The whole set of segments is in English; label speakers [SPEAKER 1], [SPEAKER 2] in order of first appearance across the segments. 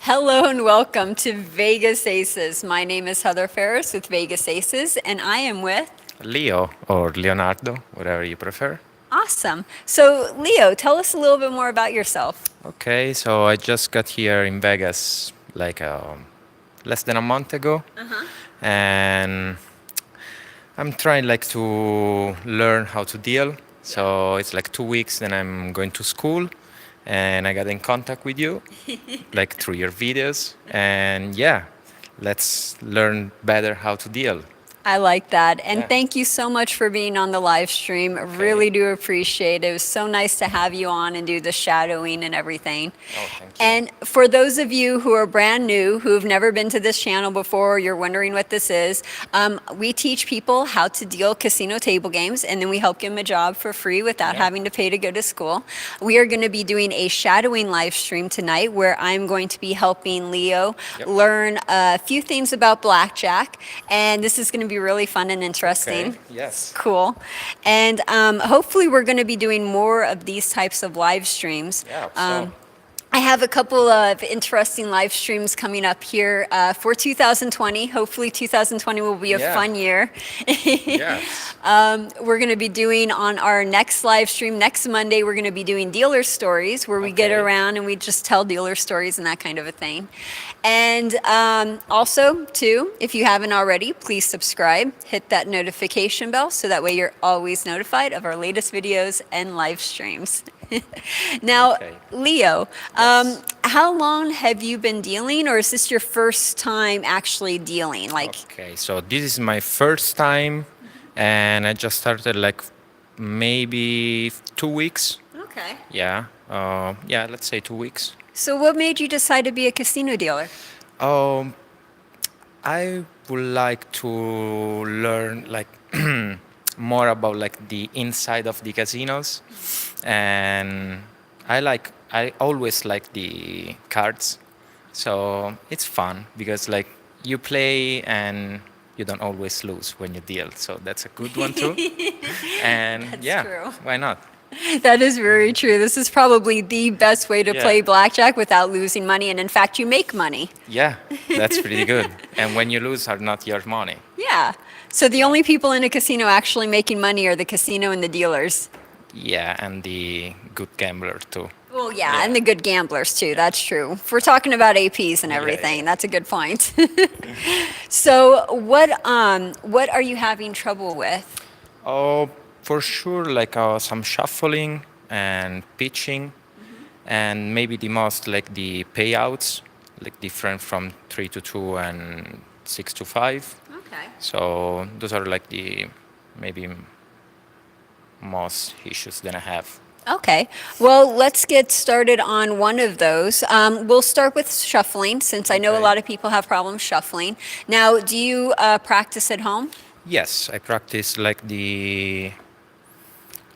[SPEAKER 1] Hello and welcome to Vegas Aces. My name is Heather Ferris with Vegas Aces, and I am with.
[SPEAKER 2] Leo or Leonardo, whatever you prefer.
[SPEAKER 1] Awesome. So, Leo, tell us a little bit more about yourself.
[SPEAKER 2] Okay, so I just got here in Vegas like less than a month ago, and I'm trying like to learn how to deal. So it's like 2 weeks, then I'm going to school, and I got in contact with you, like through your videos, and yeah, let's learn better how to deal.
[SPEAKER 1] I like that. And
[SPEAKER 2] Yeah.
[SPEAKER 1] thank you so much for being on the live stream.
[SPEAKER 2] Okay.
[SPEAKER 1] Really do appreciate it. It was so nice to have you on and do the shadowing and everything.
[SPEAKER 2] Oh, thank you.
[SPEAKER 1] And for those of you who are brand new, who have never been to this channel before, or you're wondering what this is, we teach people how to deal casino table games, and then we help give them a job for free without
[SPEAKER 2] Yeah.
[SPEAKER 1] having to pay to go to school. We are going to be doing a shadowing live stream tonight where I'm going to be helping Leo
[SPEAKER 2] Yep.
[SPEAKER 1] learn a few things about blackjack, and this is going to be really fun and interesting.
[SPEAKER 2] Okay. Yes.
[SPEAKER 1] Cool. And hopefully we're going to be doing more of these types of live streams.
[SPEAKER 2] Yeah. So.
[SPEAKER 1] I have a couple of interesting live streams coming up here for 2020. Hopefully 2020 will be a
[SPEAKER 2] Yeah.
[SPEAKER 1] fun year.
[SPEAKER 2] Yes.
[SPEAKER 1] We're going to be doing on our next live stream next Monday, we're going to be doing dealer stories where we get
[SPEAKER 2] Okay.
[SPEAKER 1] around and we just tell dealer stories and that kind of a thing. And also, too, if you haven't already, please subscribe, hit that notification bell so that way you're always notified of our latest videos and live streams. Now,
[SPEAKER 2] Okay.
[SPEAKER 1] Leo,
[SPEAKER 2] Yes.
[SPEAKER 1] how long have you been dealing, or is this your first time actually dealing? Like,
[SPEAKER 2] Okay, so this is my first time, and I just started like maybe 2 weeks.
[SPEAKER 1] okay.
[SPEAKER 2] Yeah, yeah, let's say 2 weeks.
[SPEAKER 1] So, what made you decide to be a casino dealer?
[SPEAKER 2] Um, I would like to learn like more about like the inside of the casinos, and I always like the cards, so it's fun because like you play and you don't always lose when you deal, so that's a good one too. And
[SPEAKER 1] That's
[SPEAKER 2] yeah,
[SPEAKER 1] true.
[SPEAKER 2] why not?
[SPEAKER 1] That is very true. This is probably the best way to
[SPEAKER 2] Yeah.
[SPEAKER 1] play blackjack without losing money, and in fact, you make money.
[SPEAKER 2] Yeah, that's pretty good. And when you lose, are not your money.
[SPEAKER 1] Yeah. So, the only people in a casino actually making money are the casino and the dealers.
[SPEAKER 2] Yeah, and the good gambler too.
[SPEAKER 1] Well, yeah,
[SPEAKER 2] Yeah.
[SPEAKER 1] and the good gamblers too. That's true. If we're talking about APs and
[SPEAKER 2] Yeah,
[SPEAKER 1] everything,
[SPEAKER 2] yeah.
[SPEAKER 1] that's a good point. So, what are you having trouble with?
[SPEAKER 2] Oh, for sure, like some shuffling and pitching, and maybe the most like the payouts, like different from 3 to 2 and 6 to 5.
[SPEAKER 1] Okay.
[SPEAKER 2] So those are like the maybe most issues that I have.
[SPEAKER 1] Okay. Well, let's get started on one of those. We'll start with shuffling, since I know a
[SPEAKER 2] Okay.
[SPEAKER 1] lot of people have problems shuffling. Now, do you practice at home?
[SPEAKER 2] Yes, I practice like the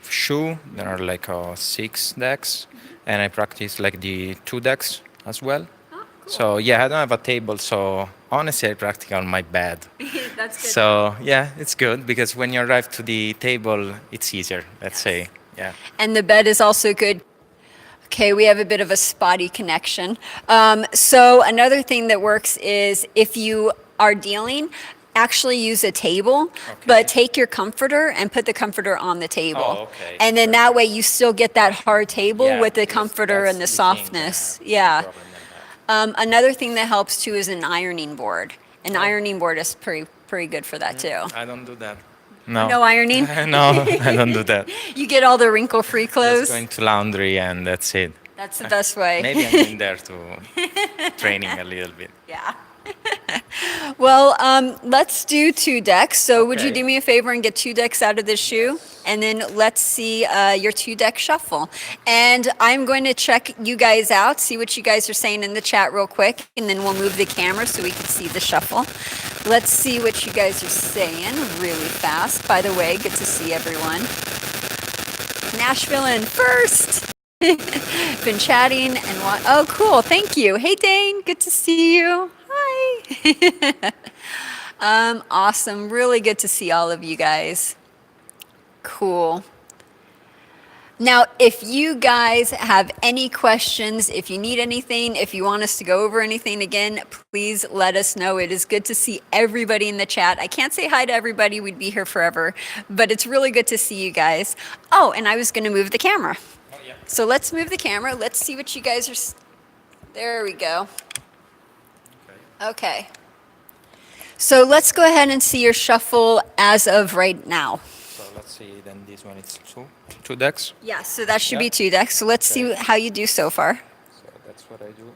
[SPEAKER 2] shoe. There are like 6 decks, and I practice like the 2 decks as well.
[SPEAKER 1] Oh,
[SPEAKER 2] So yeah, I don't have a table, so honestly, I practice on my bed.
[SPEAKER 1] That's good.
[SPEAKER 2] So yeah, it's good because when you arrive to the table, it's easier. Let's say, yeah.
[SPEAKER 1] And the bed is also good. Okay, we have a bit of a spotty connection. So another thing that works is if you are dealing, actually use a table, but take your comforter and put the comforter on the table.
[SPEAKER 2] Oh, okay.
[SPEAKER 1] And then that way you still get that hard table
[SPEAKER 2] Yeah,
[SPEAKER 1] with the
[SPEAKER 2] because
[SPEAKER 1] comforter
[SPEAKER 2] that's
[SPEAKER 1] and the
[SPEAKER 2] thing that I
[SPEAKER 1] softness.
[SPEAKER 2] have,
[SPEAKER 1] Yeah.
[SPEAKER 2] the problem that I have.
[SPEAKER 1] Another thing that helps too is an ironing board. An ironing board is pretty good for that too.
[SPEAKER 2] I don't do that. No.
[SPEAKER 1] No ironing?
[SPEAKER 2] No, I don't do that.
[SPEAKER 1] You get all the wrinkle-free
[SPEAKER 2] Just
[SPEAKER 1] clothes.
[SPEAKER 2] going to laundry and that's it.
[SPEAKER 1] That's the best way.
[SPEAKER 2] Maybe I'm in there to training a little bit.
[SPEAKER 1] Yeah. Well, let's do 2 decks. So would you
[SPEAKER 2] Okay.
[SPEAKER 1] do me a favor and get 2 decks out of the shoe? And then let's see your 2 deck shuffle. And I'm going to check you guys out, see what you guys are saying in the chat real quick, and then we'll move the camera so we can see the shuffle. Let's see what you guys are saying really fast. By the way, good to see everyone. Nashville in first. Been chatting and oh, cool. Thank you. Hey, Dane. Good to see you. Hi. Awesome. Really good to see all of you guys. Cool. Now, if you guys have any questions, if you need anything, if you want us to go over anything again, please let us know. It is good to see everybody in the chat. I can't say hi to everybody, we'd be here forever, but it's really good to see you guys. Oh, and I was going to move the camera.
[SPEAKER 2] Oh, yeah.
[SPEAKER 1] So let's move the camera. Let's see what you guys are. There we go. Okay. So let's go ahead and see your shuffle as of right now.
[SPEAKER 2] So let's see, then this one is two decks.
[SPEAKER 1] Yeah, so that should
[SPEAKER 2] Yeah.
[SPEAKER 1] be 2 decks. So let's see how you do so far.
[SPEAKER 2] So that's what I do.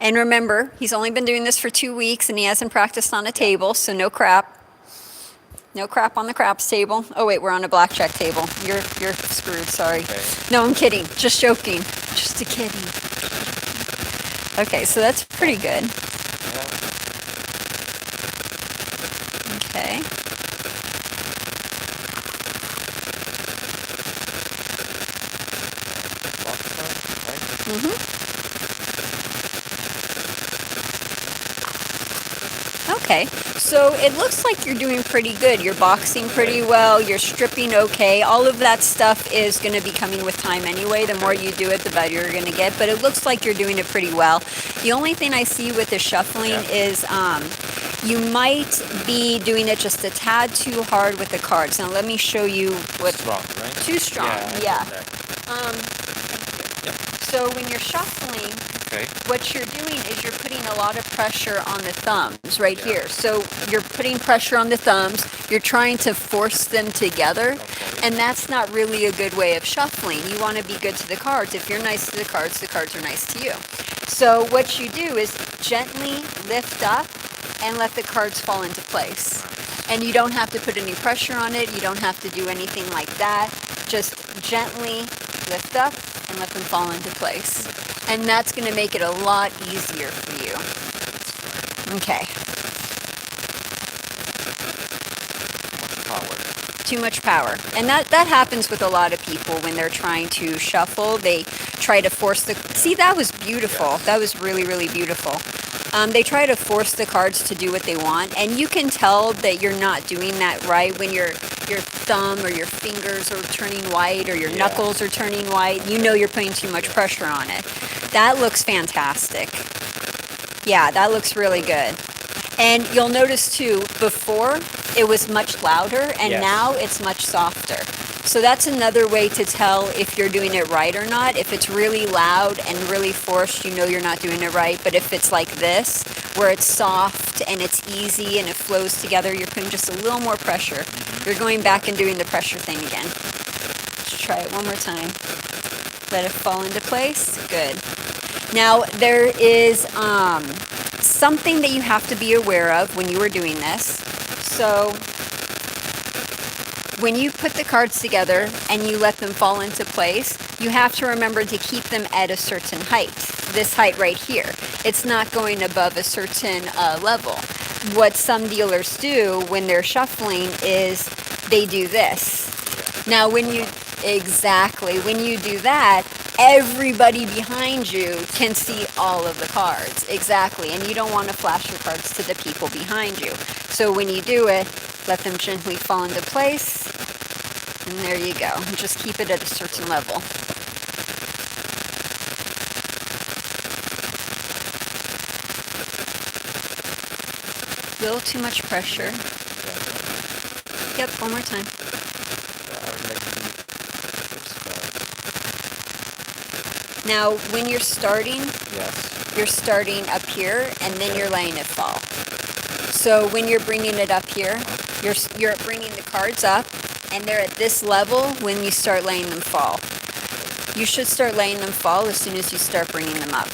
[SPEAKER 1] And remember, he's only been doing this for 2 weeks and he hasn't practiced on a table, so no crap. No crap on the craps table. Oh wait, we're on a blackjack table. You're screwed, sorry.
[SPEAKER 2] Okay.
[SPEAKER 1] No, I'm kidding. Just joking. Just a kidding. Okay, so that's pretty good.
[SPEAKER 2] Yeah.
[SPEAKER 1] Okay.
[SPEAKER 2] Right?
[SPEAKER 1] Okay, so it looks like you're doing pretty good. You're boxing pretty well, you're stripping okay. All of that stuff is going to be coming with time anyway. The more you do it, the better you're going to get. But it looks like you're doing it pretty well. The only thing I see with the shuffling is you might be doing it just a tad too hard with the cards. Now let me show you what.
[SPEAKER 2] Strong, right?
[SPEAKER 1] Too strong,
[SPEAKER 2] Yeah.
[SPEAKER 1] yeah. So when you're shuffling, what you're doing is you're putting a lot of pressure on the thumbs right here. So you're putting pressure on the thumbs, you're trying to force them together, and that's not really a good way of shuffling. You want to be good to the cards. If you're nice to the cards are nice to you. So what you do is gently lift up and let the cards fall into place. And you don't have to put any pressure on it, you don't have to do anything like that. Just gently lift up and let them fall into place. And that's going to make it a lot easier for you. Okay. Too much power. And that happens with a lot of people when they're trying to shuffle. They try to force the... See, that was beautiful. That was really, really beautiful. They try to force the cards to do what they want, and you can tell that you're not doing that right when your thumb or your fingers are turning white or your knuckles are turning white. You know you're putting too much pressure on it. That looks fantastic. Yeah, that looks really good. And you'll notice too, before it was much louder and now it's much softer. So that's another way to tell if you're doing it right or not. If it's really loud and really forced, you know you're not doing it right. But if it's like this, where it's soft and it's easy and it flows together, you're putting just a little more pressure. You're going back and doing the pressure thing again. Let's try it one more time. Let it fall into place. Good. Now, there is something that you have to be aware of when you are doing this. So when you put the cards together and you let them fall into place, you have to remember to keep them at a certain height. This height right here. It's not going above a certain level. What some dealers do when they're shuffling is they do this. Now when you do that, everybody behind you can see all of the cards. Exactly. And you don't want to flash your cards to the people behind you. So when you do it, let them gently fall into place. And there you go. Just keep it at a certain level. A little too much pressure. Yep, one more time. Now, when you're starting, you're starting up here, and then you're letting it fall. So when you're bringing it up here, you're bringing the cards up, and they're at this level when you start letting them fall. You should start letting them fall as soon as you start bringing them up.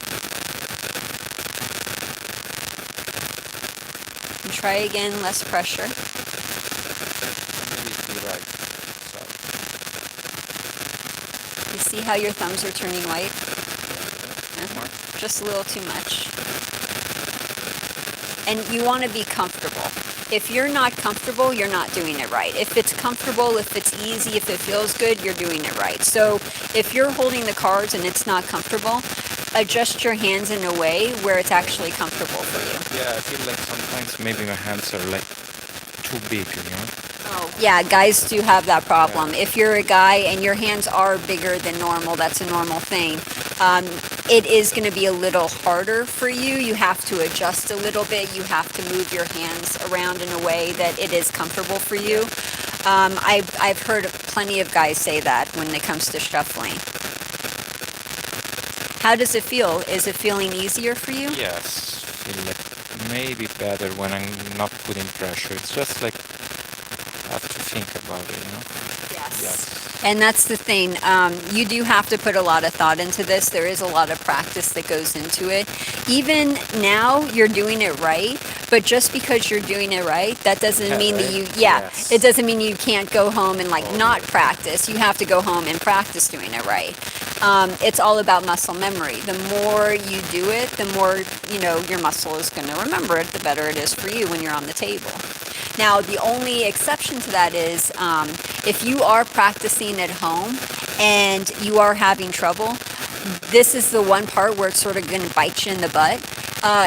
[SPEAKER 1] And try again, less pressure. You see how your thumbs are turning white? Just a little too much. And you want to be comfortable. If you're not comfortable, you're not doing it right. If it's comfortable, if it's easy, if it feels good, you're doing it right. So if you're holding the cards and it's not comfortable, adjust your hands in a way where it's actually comfortable for you.
[SPEAKER 2] Yeah, I feel like sometimes maybe my hands are like too big, you know?
[SPEAKER 1] Oh, Yeah, guys do have that problem. If you're a guy and your hands are bigger than normal, that's a normal thing. It is going to be a little harder for you. You have to adjust a little bit. You have to move your hands around in a way that it is comfortable for you. I've heard plenty of guys say that when it comes to shuffling. How does it feel? Is it feeling easier for you?
[SPEAKER 2] Yes, feel like maybe better when I'm not putting pressure. It's just like I have to think about it, you know? Yes.
[SPEAKER 1] And that's the thing. You do have to put a lot of thought into this. There is a lot of practice that goes into it. Even now, you're doing it right. But just because you're doing it right, that doesn't mean that you, it doesn't mean you can't go home and like not practice. You have to go home and practice doing it right. It's all about muscle memory. The more you do it, the more, your muscle is going to remember it, the better it is for you when you're on the table. Now, the only exception to that is if you are practicing at home and you are having trouble, this is the one part where it's sort of going to bite you in the butt.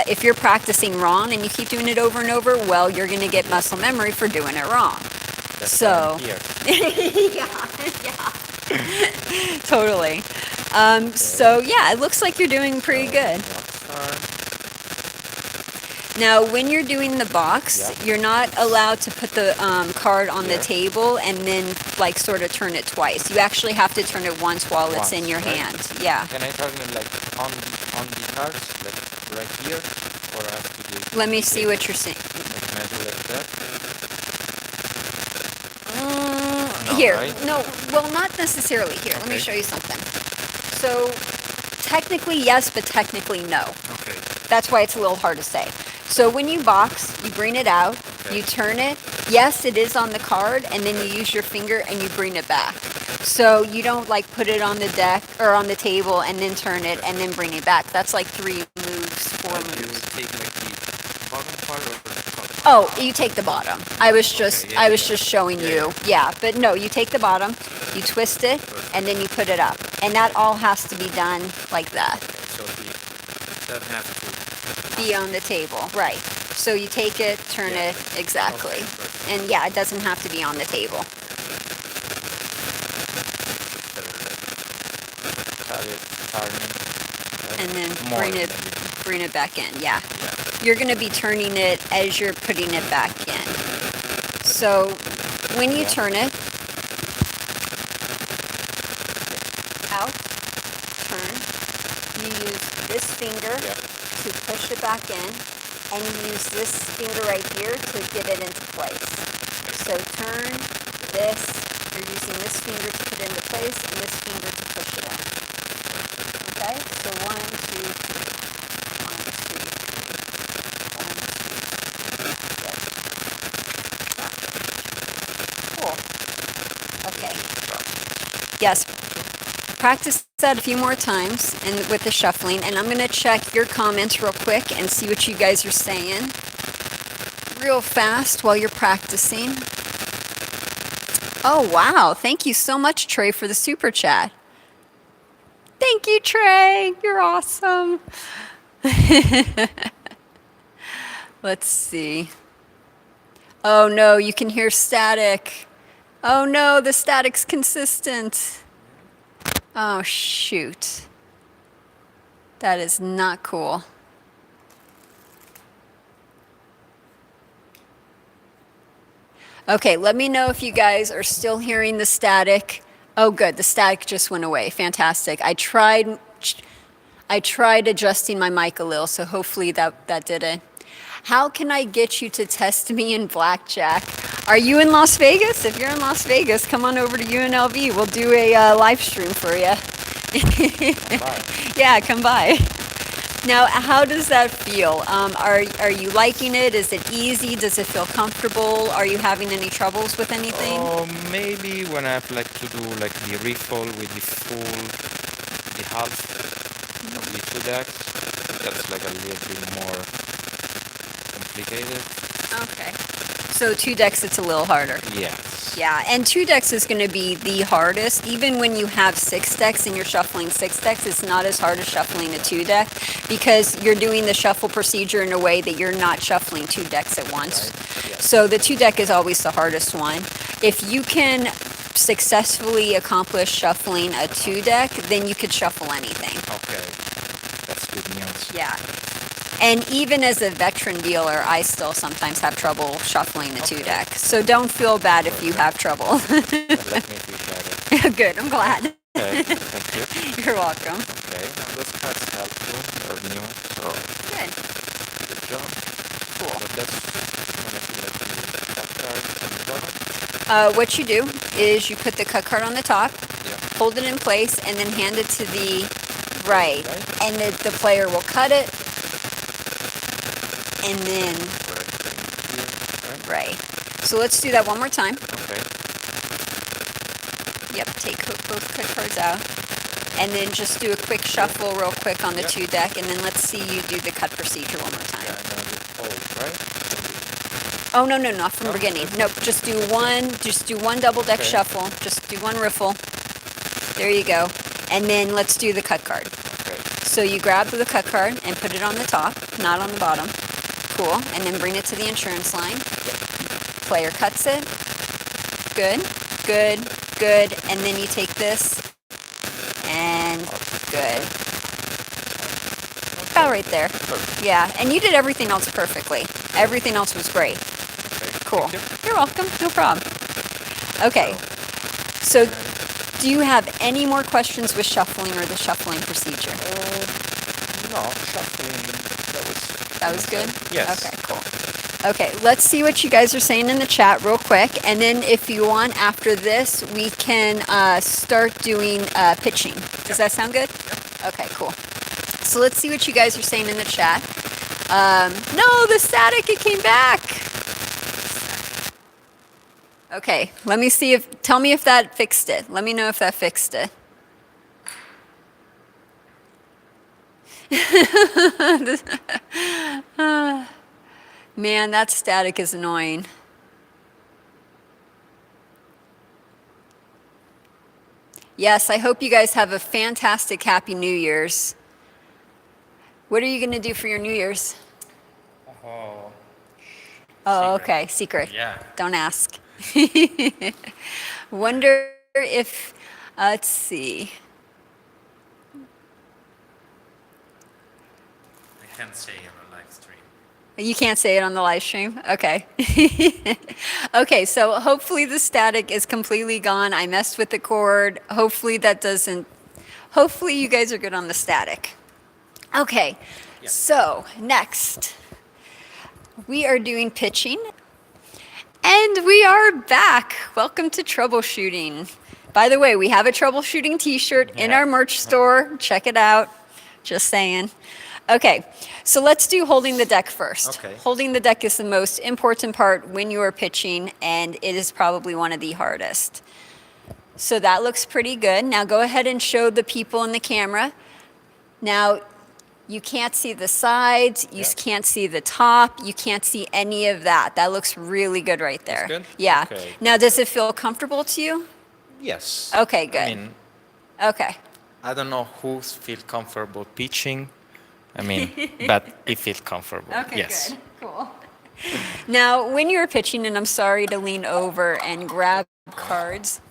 [SPEAKER 1] If you're practicing wrong and you keep doing it over and over, well, you're going to get muscle memory for doing it wrong. So, yeah, totally. So, yeah, it looks like you're doing pretty good. Now, when you're doing the box, you're not allowed to put the card on the table and then like sort of turn it twice. You actually have to turn it once while it's in your hand. Yeah.
[SPEAKER 2] Can I turn it like on the cards, like right here, or I have to do it?
[SPEAKER 1] Let me see what you're saying.
[SPEAKER 2] Like, can I do like that?
[SPEAKER 1] Here,
[SPEAKER 2] right?
[SPEAKER 1] no, well, not necessarily here. Let me show you something. So, technically yes, but technically no.
[SPEAKER 2] Okay.
[SPEAKER 1] That's why it's a little hard to say. So when you box, you bring it out, you turn it. Yes, it is on the card, and then you use your finger and you bring it back. So you don't like put it on the deck or on the table and then turn it and then bring it back. That's like 3 moves, 4 moves.
[SPEAKER 2] You take like the bottom part or the top?
[SPEAKER 1] Oh, you take the bottom. I was just showing you. Yeah, but no, you take the bottom, you twist it, and then you put it up. And that all has to be done like that.
[SPEAKER 2] So it doesn't have to
[SPEAKER 1] be on the table, right? So you take it, turn it, exactly. And yeah, it doesn't have to be on the table. And then bring it back in, yeah. You're gonna be turning it as you're putting it back in. So when you turn it, out, turn, you use this finger to push it back in, and you use this finger right here to get it into place. So turn this, you're using this finger to put it into place, and this finger to push it in. Okay, so 1, 2, 3. 1, 2, 1, 2, 3. Cool. Okay. Yes. Practice that a few more times and with the shuffling, and I'm going to check your comments real quick and see what you guys are saying real fast while you're practicing. Oh, wow. Thank you so much, Trey, for the super chat. Thank you, Trey. You're awesome. Let's see. Oh, no, you can hear static. Oh, no, the static's consistent. Oh, shoot. That is not cool. Okay, let me know if you guys are still hearing the static. Oh, good. The static just went away. Fantastic. I tried adjusting my mic a little, so hopefully that did it. How can I get you to test me in blackjack? Are you in Las Vegas? If you're in Las Vegas, come on over to UNLV. We'll do a live stream for you. Yeah, come by. Now, how does that feel? Are you liking it? Is it easy? Does it feel comfortable? Are you having any troubles with anything?
[SPEAKER 2] Maybe when I have like to do like the riffle with the half of the 2 decks, that's like a little bit more complicated.
[SPEAKER 1] Okay. So 2 decks, it's a little harder.
[SPEAKER 2] Yes.
[SPEAKER 1] Yeah, and 2 decks is going to be the hardest. Even when you have 6 decks and you're shuffling 6 decks, it's not as hard as shuffling a 2 deck because you're doing the shuffle procedure in a way that you're not shuffling 2 decks at once.
[SPEAKER 2] Right. Yeah.
[SPEAKER 1] So the 2 deck is always the hardest one. If you can successfully accomplish shuffling a 2 deck, then you could shuffle anything.
[SPEAKER 2] Okay, that's good news.
[SPEAKER 1] Yeah. And even as a veteran dealer, I still sometimes have trouble shuffling the 2 deck. So don't feel bad if you have trouble.
[SPEAKER 2] Let me feel better.
[SPEAKER 1] Good, I'm glad.
[SPEAKER 2] Okay, thank you.
[SPEAKER 1] You're welcome.
[SPEAKER 2] Okay, those cards helpful or new, so
[SPEAKER 1] Good.
[SPEAKER 2] good job.
[SPEAKER 1] Cool.
[SPEAKER 2] So that's when I feel like the top cards and the bottom.
[SPEAKER 1] What you do is you put the cut card on the top,
[SPEAKER 2] Yeah.
[SPEAKER 1] hold it in place, and then hand it to the right.
[SPEAKER 2] Right.
[SPEAKER 1] And the player will cut it, and then
[SPEAKER 2] Right.
[SPEAKER 1] right. So let's do that one more time.
[SPEAKER 2] Okay.
[SPEAKER 1] Yep, take both cut cards out. And then just do a quick shuffle real quick on the
[SPEAKER 2] Yep.
[SPEAKER 1] 2 deck, and then let's see you do the cut procedure one more time.
[SPEAKER 2] Yeah, I'm gonna do fold, right?
[SPEAKER 1] Oh, no, not from
[SPEAKER 2] No?
[SPEAKER 1] beginning. Nope, just do one double deck
[SPEAKER 2] Okay.
[SPEAKER 1] shuffle. Just do one riffle. There you go. And then let's do the cut card.
[SPEAKER 2] Okay.
[SPEAKER 1] So you grab the cut card and put it on the top, not on the bottom. Cool. And then bring it to the insurance line. Player cuts it. Good. And then you take this and good. About right there.
[SPEAKER 2] Perfect.
[SPEAKER 1] Yeah, and you did everything else perfectly. Everything else was great.
[SPEAKER 2] Okay.
[SPEAKER 1] Cool.
[SPEAKER 2] Thank you.
[SPEAKER 1] You're welcome. No problem. Okay. So do you have any more questions with shuffling or the shuffling procedure?
[SPEAKER 2] No, shuffling.
[SPEAKER 1] That was good?
[SPEAKER 2] Yes.
[SPEAKER 1] Okay, cool. Okay, let's see what you guys are saying in the chat real quick. And then if you want, after this, we can start doing pitching. Does that sound good? Okay, cool. So let's see what you guys are saying in the chat. No, the static, it came back. Okay, let me see if, tell me if that fixed it. Let me know if that fixed it. Man, that static is annoying. Yes, I hope you guys have a fantastic Happy New Year's. What are you going to do for your New Year's?
[SPEAKER 2] Oh.
[SPEAKER 1] Oh,
[SPEAKER 2] Secret.
[SPEAKER 1] okay, secret.
[SPEAKER 2] Yeah.
[SPEAKER 1] Don't ask. Wonder if, let's see.
[SPEAKER 2] I can't say on a live stream.
[SPEAKER 1] You can't say it on the live stream? Okay. Okay, so hopefully the static is completely gone. I messed with the cord. Hopefully that doesn't, hopefully you guys are good on the static. Okay,
[SPEAKER 2] Yeah.
[SPEAKER 1] so next, we are doing pitching. And we are back. Welcome to troubleshooting. By the way, we have a troubleshooting t-shirt in
[SPEAKER 2] Yeah.
[SPEAKER 1] our merch store. Check it out. Just saying. Okay, so let's do holding the deck first.
[SPEAKER 2] Okay.
[SPEAKER 1] Holding the deck is the most important part when you are pitching, and it is probably one of the hardest. So that looks pretty good. Now go ahead and show the people in the camera. Now, you can't see the sides, you
[SPEAKER 2] Yeah.
[SPEAKER 1] can't see the top, you can't see any of that. That looks really good right there.
[SPEAKER 2] good?
[SPEAKER 1] Yeah.
[SPEAKER 2] Okay.
[SPEAKER 1] Now, does it feel comfortable to you?
[SPEAKER 2] Yes.
[SPEAKER 1] Okay, good.
[SPEAKER 2] I mean,
[SPEAKER 1] Okay.
[SPEAKER 2] I don't know who feels comfortable pitching. I mean, but it feels comfortable.
[SPEAKER 1] Okay,
[SPEAKER 2] yes.
[SPEAKER 1] good. Cool. Now, when you're pitching, and I'm sorry to lean over and grab cards,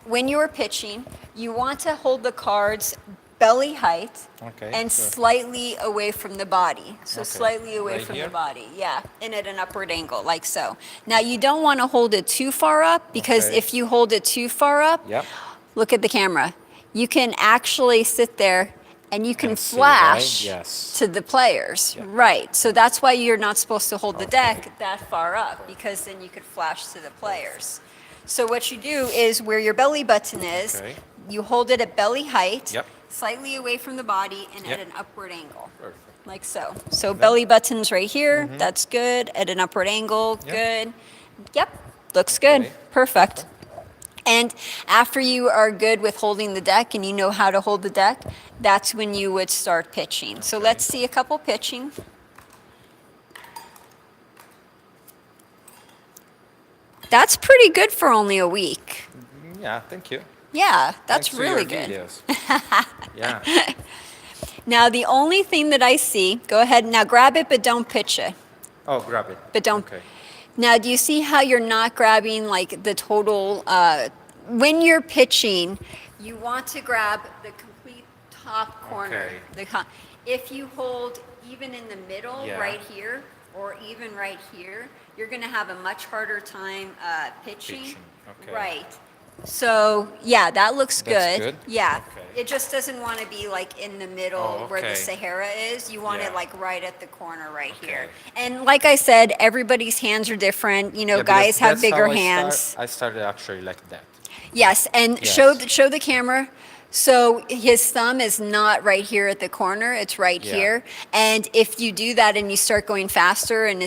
[SPEAKER 1] when you're pitching, you want to hold the cards belly height
[SPEAKER 2] Okay,
[SPEAKER 1] and
[SPEAKER 2] sure.
[SPEAKER 1] slightly away from the body. So
[SPEAKER 2] Okay.
[SPEAKER 1] slightly away
[SPEAKER 2] Right
[SPEAKER 1] from
[SPEAKER 2] here?
[SPEAKER 1] the body, yeah, and at an upward angle, like so. Now, you don't want to hold it too far up, because
[SPEAKER 2] Okay.
[SPEAKER 1] if you hold it too far up,
[SPEAKER 2] Yep.
[SPEAKER 1] look at the camera. You can actually sit there and you can
[SPEAKER 2] And see,
[SPEAKER 1] flash
[SPEAKER 2] right? Yes.
[SPEAKER 1] to the players.
[SPEAKER 2] Yeah.
[SPEAKER 1] Right. So that's why you're not supposed to hold the deck that far up, because then you could flash to the players. So what you do is where your belly button is,
[SPEAKER 2] Okay.
[SPEAKER 1] you hold it at belly height,
[SPEAKER 2] Yep.
[SPEAKER 1] slightly away from the body and
[SPEAKER 2] Yep.
[SPEAKER 1] at an upward angle.
[SPEAKER 2] Perfect.
[SPEAKER 1] Like so. So belly button's right here. That's good. At an upward angle.
[SPEAKER 2] Yep.
[SPEAKER 1] Good. Yep. Looks good.
[SPEAKER 2] Okay.
[SPEAKER 1] Perfect. And after you are good with holding the deck and you know how to hold the deck, that's when you would start pitching. So
[SPEAKER 2] Okay.
[SPEAKER 1] let's see a couple pitching. That's pretty good for only a week.
[SPEAKER 2] Yeah, thank you.
[SPEAKER 1] Yeah, that's
[SPEAKER 2] Thanks to
[SPEAKER 1] really
[SPEAKER 2] your
[SPEAKER 1] good.
[SPEAKER 2] videos. Yeah.
[SPEAKER 1] Now, the only thing that I see, go ahead, now grab it, but don't pitch it.
[SPEAKER 2] Oh, grab it.
[SPEAKER 1] But don't,
[SPEAKER 2] Okay.
[SPEAKER 1] Now, do you see how you're not grabbing like the total, when you're pitching, you want to grab the complete top corner.
[SPEAKER 2] Okay.
[SPEAKER 1] If you hold even in the middle,
[SPEAKER 2] Yeah.
[SPEAKER 1] right here, or even right here, you're gonna have a much harder time pitching.
[SPEAKER 2] Pitching, okay.
[SPEAKER 1] Right. So, yeah, that looks
[SPEAKER 2] That's
[SPEAKER 1] good.
[SPEAKER 2] good?
[SPEAKER 1] Yeah.
[SPEAKER 2] Okay.
[SPEAKER 1] It just doesn't want to be like in the middle
[SPEAKER 2] Oh,
[SPEAKER 1] where the
[SPEAKER 2] okay.
[SPEAKER 1] Sahara is. You want it
[SPEAKER 2] Yeah.
[SPEAKER 1] like right at the corner right here.
[SPEAKER 2] Okay.
[SPEAKER 1] And like I said, everybody's hands are different. You know,
[SPEAKER 2] Yeah, because
[SPEAKER 1] guys have
[SPEAKER 2] that's
[SPEAKER 1] bigger
[SPEAKER 2] how
[SPEAKER 1] hands.
[SPEAKER 2] I started actually like that.
[SPEAKER 1] Yes, and
[SPEAKER 2] Yes.
[SPEAKER 1] show the camera. So his thumb is not right here at the corner, it's right
[SPEAKER 2] Yeah.
[SPEAKER 1] here. And if you do that and you start going faster and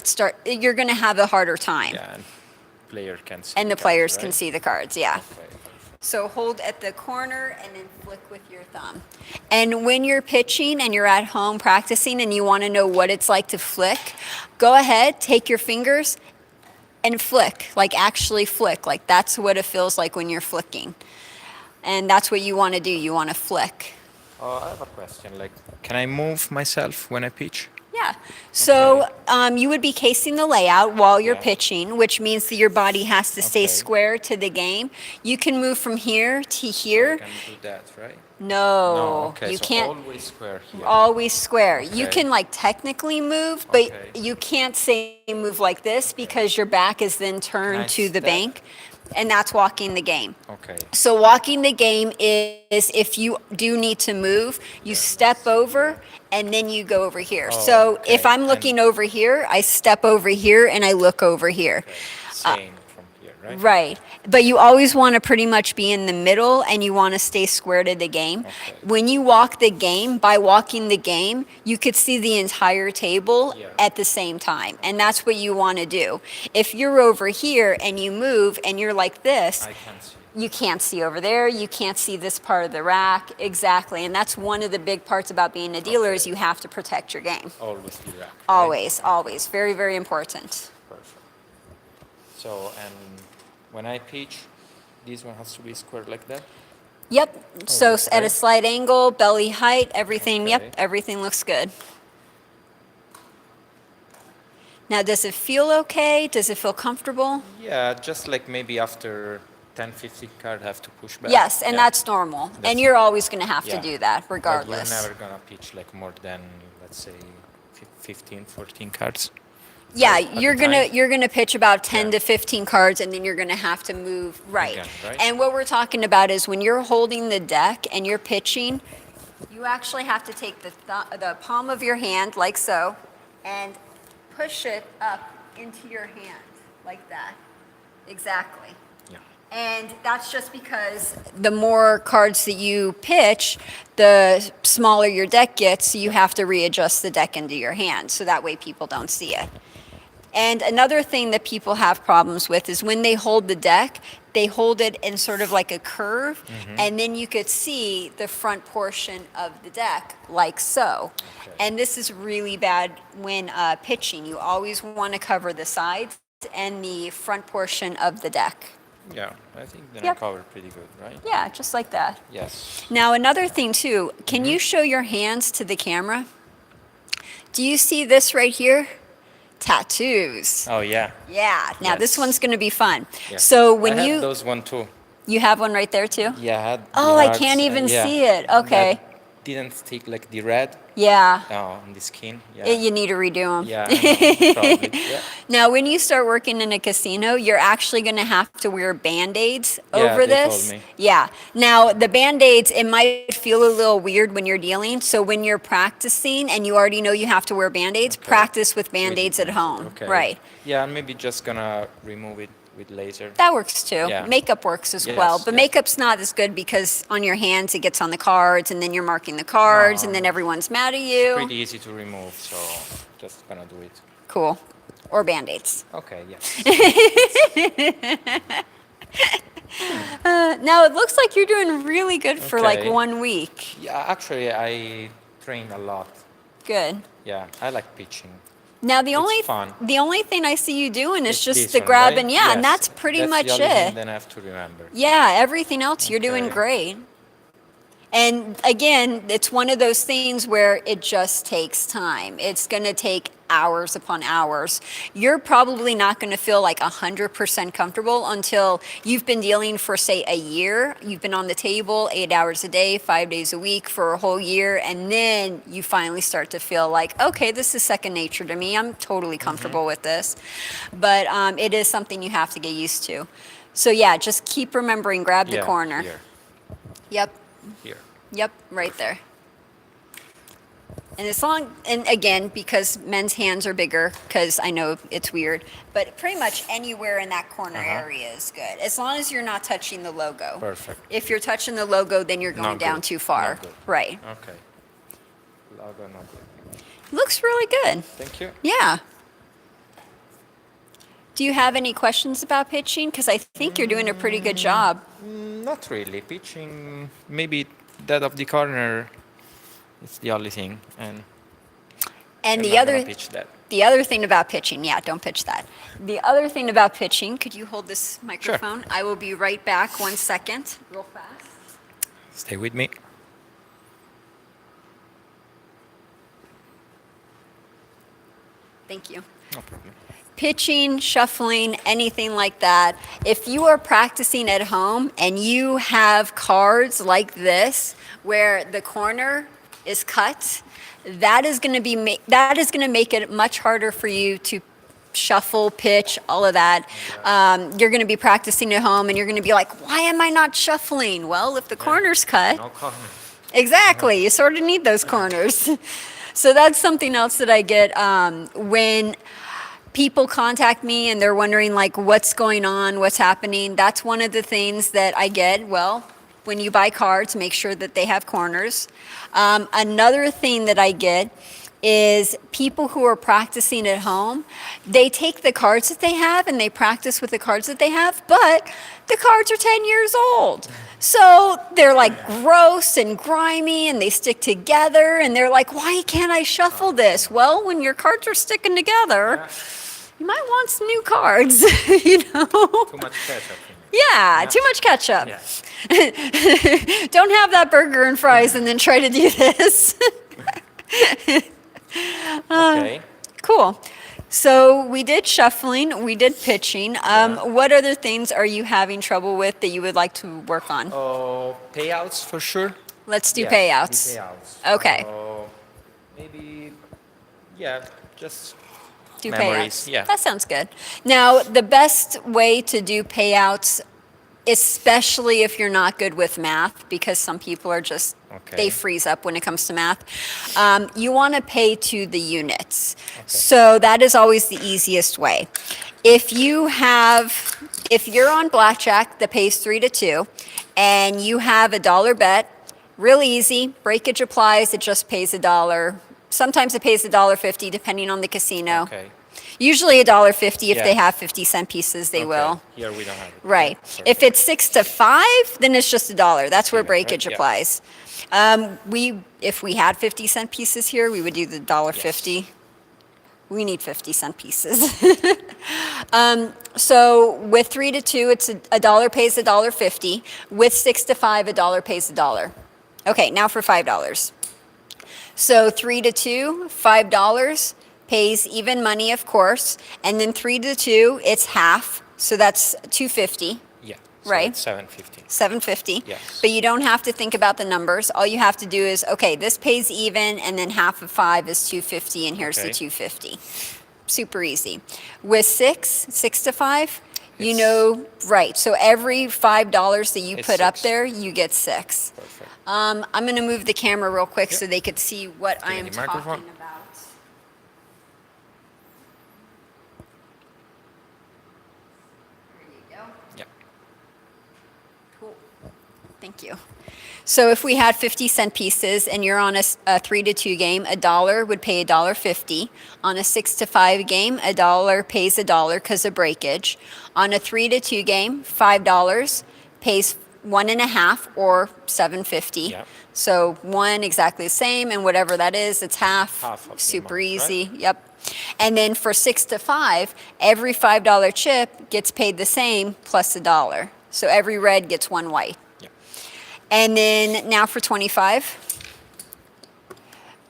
[SPEAKER 1] you're going to have a harder time.
[SPEAKER 2] Yeah, and player can see.
[SPEAKER 1] And the
[SPEAKER 2] cards,
[SPEAKER 1] players can
[SPEAKER 2] right?
[SPEAKER 1] see the cards, yeah.
[SPEAKER 2] Okay.
[SPEAKER 1] So hold at the corner and then flick with your thumb. And when you're pitching and you're at home practicing and you want to know what it's like to flick, go ahead, take your fingers and flick, like actually flick. Like that's what it feels like when you're flicking. And that's what you want to do. You want to flick.
[SPEAKER 2] I have a question. Like, can I move myself when I pitch?
[SPEAKER 1] Yeah. So
[SPEAKER 2] Okay.
[SPEAKER 1] you would be casing the layout while you're
[SPEAKER 2] Yeah.
[SPEAKER 1] pitching, which means that your body has to stay
[SPEAKER 2] Okay.
[SPEAKER 1] square to the game. You can move from here to
[SPEAKER 2] I
[SPEAKER 1] here.
[SPEAKER 2] can do that, right?
[SPEAKER 1] No,
[SPEAKER 2] Okay.
[SPEAKER 1] you
[SPEAKER 2] so
[SPEAKER 1] can't.
[SPEAKER 2] always square here.
[SPEAKER 1] Always square. You
[SPEAKER 2] Okay.
[SPEAKER 1] can like technically move, but
[SPEAKER 2] Okay.
[SPEAKER 1] you can't say move like this because your back is then turned
[SPEAKER 2] I
[SPEAKER 1] to the
[SPEAKER 2] step?
[SPEAKER 1] bank, and that's walking the game.
[SPEAKER 2] Okay.
[SPEAKER 1] So walking the game is if you do need to move, you step over and then you go over here.
[SPEAKER 2] Oh,
[SPEAKER 1] So
[SPEAKER 2] okay.
[SPEAKER 1] if I'm
[SPEAKER 2] And-
[SPEAKER 1] looking over here, I step over here and I look over here.
[SPEAKER 2] Okay. Same from here, right?
[SPEAKER 1] Right. But you always want to pretty much be in the middle and you want to stay square to the game.
[SPEAKER 2] Okay.
[SPEAKER 1] When you walk the game, by walking the game, you could see the entire table
[SPEAKER 2] Yeah.
[SPEAKER 1] at the same time. And that's what you want to do. If you're over here and you move and you're like this,
[SPEAKER 2] I can see.
[SPEAKER 1] you can't see over there, you can't see this part of the rack. Exactly. And that's one of the big parts about being a dealer is
[SPEAKER 2] Okay.
[SPEAKER 1] you have to protect your game.
[SPEAKER 2] Always the rack. right?
[SPEAKER 1] Always, always. Very, very important.
[SPEAKER 2] Perfect. So, and when I pitch, this one has to be square like that?
[SPEAKER 1] Yep. So
[SPEAKER 2] that's
[SPEAKER 1] at a
[SPEAKER 2] great.
[SPEAKER 1] slight angle, belly height, everything,
[SPEAKER 2] Okay.
[SPEAKER 1] yep, everything looks good. Now, does it feel okay? Does it feel comfortable?
[SPEAKER 2] Yeah, just like maybe after 10, 15 card, have to push back.
[SPEAKER 1] Yes, and
[SPEAKER 2] Yeah.
[SPEAKER 1] that's normal.
[SPEAKER 2] That's-
[SPEAKER 1] and you're always going to have to
[SPEAKER 2] Yeah.
[SPEAKER 1] do that
[SPEAKER 2] But
[SPEAKER 1] regardless.
[SPEAKER 2] you're never gonna pitch like more than, let's say, 15, 14 cards.
[SPEAKER 1] Yeah,
[SPEAKER 2] at
[SPEAKER 1] you're
[SPEAKER 2] the
[SPEAKER 1] gonna
[SPEAKER 2] time.
[SPEAKER 1] you're gonna pitch about 10
[SPEAKER 2] Yeah.
[SPEAKER 1] to 15 cards, and then you're gonna have to move right.
[SPEAKER 2] Again, right?
[SPEAKER 1] And what we're talking about is when you're holding the deck and you're pitching, you actually have to take the palm of your hand like so, and push it up into your hand like that. Exactly.
[SPEAKER 2] Yeah.
[SPEAKER 1] And that's just because the more cards that you pitch, the smaller your deck gets, so you have to readjust the deck into your hand, so that way people don't see it. And another thing that people have problems with is when they hold the deck, they hold it in sort of like a curve, and then you could see the front portion of the deck, like so.
[SPEAKER 2] Okay.
[SPEAKER 1] And this is really bad when pitching. You always want to cover the sides and the front portion of the deck.
[SPEAKER 2] Yeah, I think then
[SPEAKER 1] Yep.
[SPEAKER 2] I covered pretty good, right?
[SPEAKER 1] Yeah, just like that.
[SPEAKER 2] Yes.
[SPEAKER 1] Now, another thing too, can you show your hands to the camera? Do you see this right here? Tattoos.
[SPEAKER 2] Oh, yeah.
[SPEAKER 1] Yeah, now this
[SPEAKER 2] Yes.
[SPEAKER 1] one's going to be fun.
[SPEAKER 2] Yeah.
[SPEAKER 1] So when
[SPEAKER 2] I had
[SPEAKER 1] you
[SPEAKER 2] those one too.
[SPEAKER 1] you have one right there too?
[SPEAKER 2] Yeah, I had
[SPEAKER 1] Oh,
[SPEAKER 2] the
[SPEAKER 1] I
[SPEAKER 2] hearts,
[SPEAKER 1] can't even
[SPEAKER 2] yeah.
[SPEAKER 1] see it. Okay.
[SPEAKER 2] That didn't stick like the red
[SPEAKER 1] Yeah.
[SPEAKER 2] on the skin. Yeah.
[SPEAKER 1] You need to redo them.
[SPEAKER 2] Yeah, I know, probably. Yeah.
[SPEAKER 1] Now, when you start working in a casino, you're actually going to have to wear Band-Aids
[SPEAKER 2] Yeah,
[SPEAKER 1] over
[SPEAKER 2] they told
[SPEAKER 1] this.
[SPEAKER 2] me.
[SPEAKER 1] Yeah. Now, the Band-Aids, it might feel a little weird when you're dealing. So when you're practicing and you already know you have to wear Band-Aids,
[SPEAKER 2] Okay.
[SPEAKER 1] practice with Band-Aids at home.
[SPEAKER 2] Okay.
[SPEAKER 1] Right.
[SPEAKER 2] Yeah, I'm maybe just gonna remove it with laser.
[SPEAKER 1] That works too.
[SPEAKER 2] Yeah.
[SPEAKER 1] Makeup works as
[SPEAKER 2] Yes,
[SPEAKER 1] well. But
[SPEAKER 2] yes.
[SPEAKER 1] makeup's not as good because on your hands it gets on the cards and then you're marking the cards
[SPEAKER 2] No.
[SPEAKER 1] and then everyone's mad at you.
[SPEAKER 2] Pretty easy to remove, so just gonna do it.
[SPEAKER 1] Cool. Or Band-Aids.
[SPEAKER 2] Okay, yes.
[SPEAKER 1] Now it looks like you're doing really good for like
[SPEAKER 2] Okay.
[SPEAKER 1] 1 week.
[SPEAKER 2] Yeah, actually, I train a lot.
[SPEAKER 1] Good.
[SPEAKER 2] Yeah, I like pitching.
[SPEAKER 1] Now the
[SPEAKER 2] fun.
[SPEAKER 1] only thing I see you doing is
[SPEAKER 2] It's
[SPEAKER 1] just
[SPEAKER 2] this
[SPEAKER 1] the
[SPEAKER 2] one,
[SPEAKER 1] grab
[SPEAKER 2] right?
[SPEAKER 1] and yeah, and
[SPEAKER 2] Yes,
[SPEAKER 1] that's pretty
[SPEAKER 2] that's
[SPEAKER 1] much
[SPEAKER 2] the only thing
[SPEAKER 1] it.
[SPEAKER 2] Then I have to remember.
[SPEAKER 1] Yeah, everything else you're doing
[SPEAKER 2] Okay.
[SPEAKER 1] great. And again, it's one of those things where it just takes time. It's going to take hours upon hours, you're probably not going to feel like 100% comfortable until you've been dealing for, say, a year. You've been on the table 8 hours a day, 5 days a week for a whole year, and then you finally start to feel like, okay, this is second nature to me. I'm totally comfortable with this. But it is something you have to get used to. So yeah, just keep remembering, grab the corner.
[SPEAKER 2] Here.
[SPEAKER 1] Yep.
[SPEAKER 2] Here.
[SPEAKER 1] Yep, right there. And and again, because men's hands are bigger, because I know it's weird, but pretty much anywhere in that corner area is good, as long as you're not touching the logo.
[SPEAKER 2] Perfect.
[SPEAKER 1] If you're touching the logo, then you're going
[SPEAKER 2] Not
[SPEAKER 1] down
[SPEAKER 2] good.
[SPEAKER 1] too far.
[SPEAKER 2] Not good.
[SPEAKER 1] Right.
[SPEAKER 2] Okay. Logo not good.
[SPEAKER 1] Looks really good.
[SPEAKER 2] Thank you.
[SPEAKER 1] Yeah. Do you have any questions about pitching? Because I think you're doing a pretty good job.
[SPEAKER 2] Not really. Pitching, maybe that of the corner is the only thing. And
[SPEAKER 1] And
[SPEAKER 2] I'm
[SPEAKER 1] the
[SPEAKER 2] not gonna
[SPEAKER 1] other
[SPEAKER 2] pitch that.
[SPEAKER 1] The other thing about pitching, yeah, don't pitch that. The other thing about pitching, could you hold this microphone? I will be right back, 1 second, real fast.
[SPEAKER 2] Stay with me.
[SPEAKER 1] Thank you.
[SPEAKER 2] No problem.
[SPEAKER 1] Pitching, shuffling, anything like that. If you are practicing at home and you have cards like this, where the corner is cut, that is going to make it much harder for you to shuffle, pitch, all of that. You're going to be practicing at home and you're going to be like, why am I not shuffling? Well, if the corner's cut,
[SPEAKER 2] No corner.
[SPEAKER 1] exactly, you sort of need those corners. So that's something else that I get when people contact me and they're wondering like what's going on, what's happening. That's one of the things that I get. Well, when you buy cards, make sure that they have corners. Another thing that I get is people who are practicing at home, they take the cards that they have and they practice with the cards that they have, but the cards are 10 years old. So they're like gross and grimy and they stick together and they're like, why can't I shuffle this? Well, when your cards are sticking together, you might want some new cards, you know?
[SPEAKER 2] Too much ketchup.
[SPEAKER 1] Yeah, too much ketchup.
[SPEAKER 2] Yeah.
[SPEAKER 1] Don't have that burger and fries and then try to do this.
[SPEAKER 2] Okay.
[SPEAKER 1] Cool. So we did shuffling, we did pitching. What other things are you having trouble with that you would like to work on?
[SPEAKER 2] Payouts for sure.
[SPEAKER 1] Let's do
[SPEAKER 2] Yeah,
[SPEAKER 1] payouts.
[SPEAKER 2] the payouts.
[SPEAKER 1] Okay.
[SPEAKER 2] Maybe, just
[SPEAKER 1] Do
[SPEAKER 2] memories.
[SPEAKER 1] payouts.
[SPEAKER 2] Yeah.
[SPEAKER 1] That sounds good. Now, the best way to do payouts, especially if you're not good with math, because some people are just, they freeze up when it comes to math, you want to pay to the units. So that is always the easiest way. If you're on blackjack that pays 3 to 2, and you have a dollar bet, real easy, breakage applies, it just pays $1. Sometimes it pays $1.50 depending on the casino.
[SPEAKER 2] Okay.
[SPEAKER 1] Usually $1.50 if
[SPEAKER 2] Yeah.
[SPEAKER 1] they have 50-cent pieces, they will.
[SPEAKER 2] Here we don't have it.
[SPEAKER 1] Right.
[SPEAKER 2] Yeah,
[SPEAKER 1] If it's 6 to 5, then it's just $1. That's where
[SPEAKER 2] Yeah,
[SPEAKER 1] breakage
[SPEAKER 2] right, yeah.
[SPEAKER 1] applies. If we had 50-cent pieces here, we would do the $1.50. We need 50-cent pieces. So with 3 to 2, it's $1 pays $1.50. With 6 to 5, $1 pays $1. Okay, now for $5. So 3 to 2, $5 pays even money, of course, and then 3 to 2, it's half, so that's $2.50.
[SPEAKER 2] Yeah.
[SPEAKER 1] Right.
[SPEAKER 2] It's $7.50.
[SPEAKER 1] $7.50.
[SPEAKER 2] Yes.
[SPEAKER 1] But you don't have to think about the numbers. All you have to do is, okay, this pays even, and then half of 5 is $2.50, and here's the
[SPEAKER 2] Okay.
[SPEAKER 1] $2.50. Super easy. With 6 to 5, you
[SPEAKER 2] It's-
[SPEAKER 1] know, right. So every $5 that you
[SPEAKER 2] It's
[SPEAKER 1] put up
[SPEAKER 2] 6.
[SPEAKER 1] there, you get 6.
[SPEAKER 2] Perfect.
[SPEAKER 1] I'm going to move the camera real quick so they could see what I
[SPEAKER 2] me
[SPEAKER 1] am
[SPEAKER 2] the
[SPEAKER 1] talking
[SPEAKER 2] microphone.
[SPEAKER 1] about. There you go.
[SPEAKER 2] Yeah.
[SPEAKER 1] Cool. Thank you. So if we had 50-cent pieces and you're on a 3 to 2 game, $1 would pay $1.50. On a 6 to 5 game, $1 pays $1 because of breakage. On a 3 to 2 game, $5 pays 1.5 or $7.50.
[SPEAKER 2] Yeah.
[SPEAKER 1] So 1 exactly the same, and whatever that is, it's half.
[SPEAKER 2] Half of the
[SPEAKER 1] Super
[SPEAKER 2] amount, right?
[SPEAKER 1] easy. Yep. And then for 6 to 5, every $5 chip gets paid the same plus $1. So every red gets 1 white.
[SPEAKER 2] Yeah.
[SPEAKER 1] And then now for 25.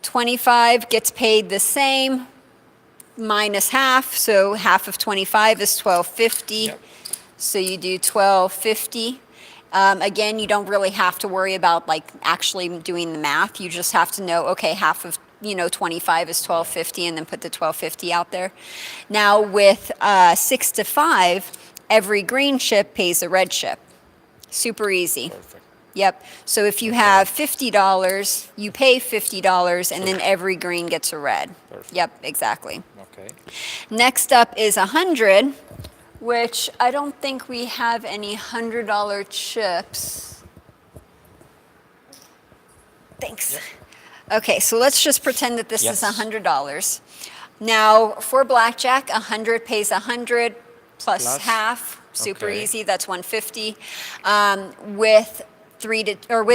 [SPEAKER 1] 25 gets paid the same minus half, so half of 25 is 1250.
[SPEAKER 2] Yep.
[SPEAKER 1] So you do 1250. Again, you don't really have to worry about like actually doing the math. You just have to know, okay, half of 25 is 1250, and then put the 1250 out there. Now with 6 to 5, every green chip pays a red chip. Super easy.
[SPEAKER 2] Perfect.
[SPEAKER 1] Yep. So if you have $50, you pay $50, and then every green gets a red.
[SPEAKER 2] Perfect.
[SPEAKER 1] Yep, exactly.
[SPEAKER 2] Okay.
[SPEAKER 1] Next up is 100, which I don't think we have any $100 chips. Thanks.
[SPEAKER 2] Yep.
[SPEAKER 1] Okay, so let's just pretend that this
[SPEAKER 2] Yes.
[SPEAKER 1] is $100. Now, for blackjack, 100 pays 100 plus half. Super
[SPEAKER 2] Okay.
[SPEAKER 1] easy. That's 150. With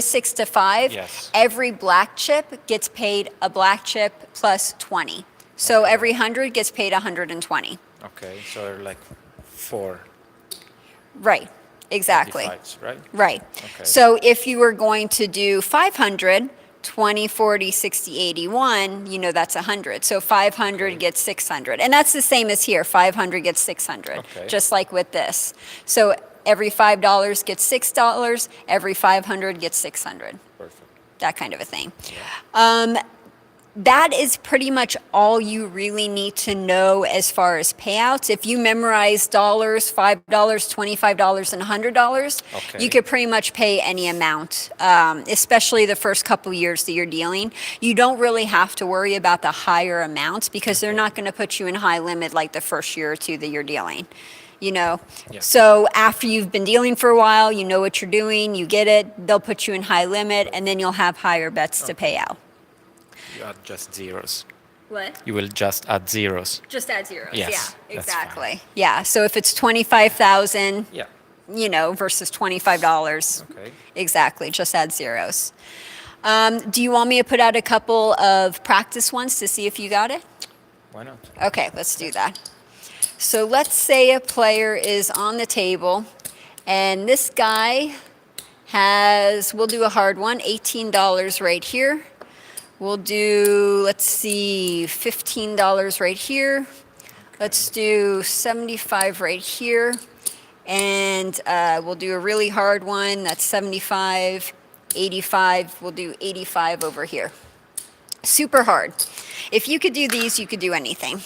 [SPEAKER 1] 6 to 5,
[SPEAKER 2] Yes.
[SPEAKER 1] every black chip gets paid a black chip plus 20. So
[SPEAKER 2] Okay.
[SPEAKER 1] every 100 gets paid 120.
[SPEAKER 2] Okay. So they're like 4.
[SPEAKER 1] Right. Exactly.
[SPEAKER 2] 25s, right?
[SPEAKER 1] Right.
[SPEAKER 2] Okay.
[SPEAKER 1] So if you were going to do 500, 20, 40, 60, 81, that's 100. So 500 gets 600. And that's the same as here. 500 gets 600,
[SPEAKER 2] Okay.
[SPEAKER 1] just like with this. So every $5 gets $6, every 500 gets 600.
[SPEAKER 2] Perfect.
[SPEAKER 1] That kind of a thing.
[SPEAKER 2] Yeah.
[SPEAKER 1] That is pretty much all you really need to know as far as payouts. If you memorize dollars, $5, $25, and $100,
[SPEAKER 2] Okay.
[SPEAKER 1] you could pretty much pay any amount, especially the first couple years that you're dealing. You don't really have to worry about the higher amounts because they're not going to put you in high limit like the first year or two that you're dealing.
[SPEAKER 2] Yeah.
[SPEAKER 1] So after you've been dealing for a while, you know what you're doing, you get it, they'll put you in high limit, and then you'll have higher bets to pay out.
[SPEAKER 2] You add just zeros.
[SPEAKER 1] What?
[SPEAKER 2] You will just add zeros.
[SPEAKER 1] Just add zeros.
[SPEAKER 2] Yes,
[SPEAKER 1] Yeah,
[SPEAKER 2] that's
[SPEAKER 1] exactly. Yeah. So if it's 25,000,
[SPEAKER 2] Yeah.
[SPEAKER 1] versus $25,
[SPEAKER 2] Okay.
[SPEAKER 1] exactly, just add zeros. Do you want me to put out a couple of practice ones to see if you got it?
[SPEAKER 2] Why not?
[SPEAKER 1] Okay, let's do that. So let's say a player is on the table, and this guy we'll do a hard one, $18 right here. We'll do, let's see, $15 right here. Let's do 75 right here. And we'll do a really hard one, that's 75, 85. We'll do 85 over here. Super hard. If you could do these, you could do anything.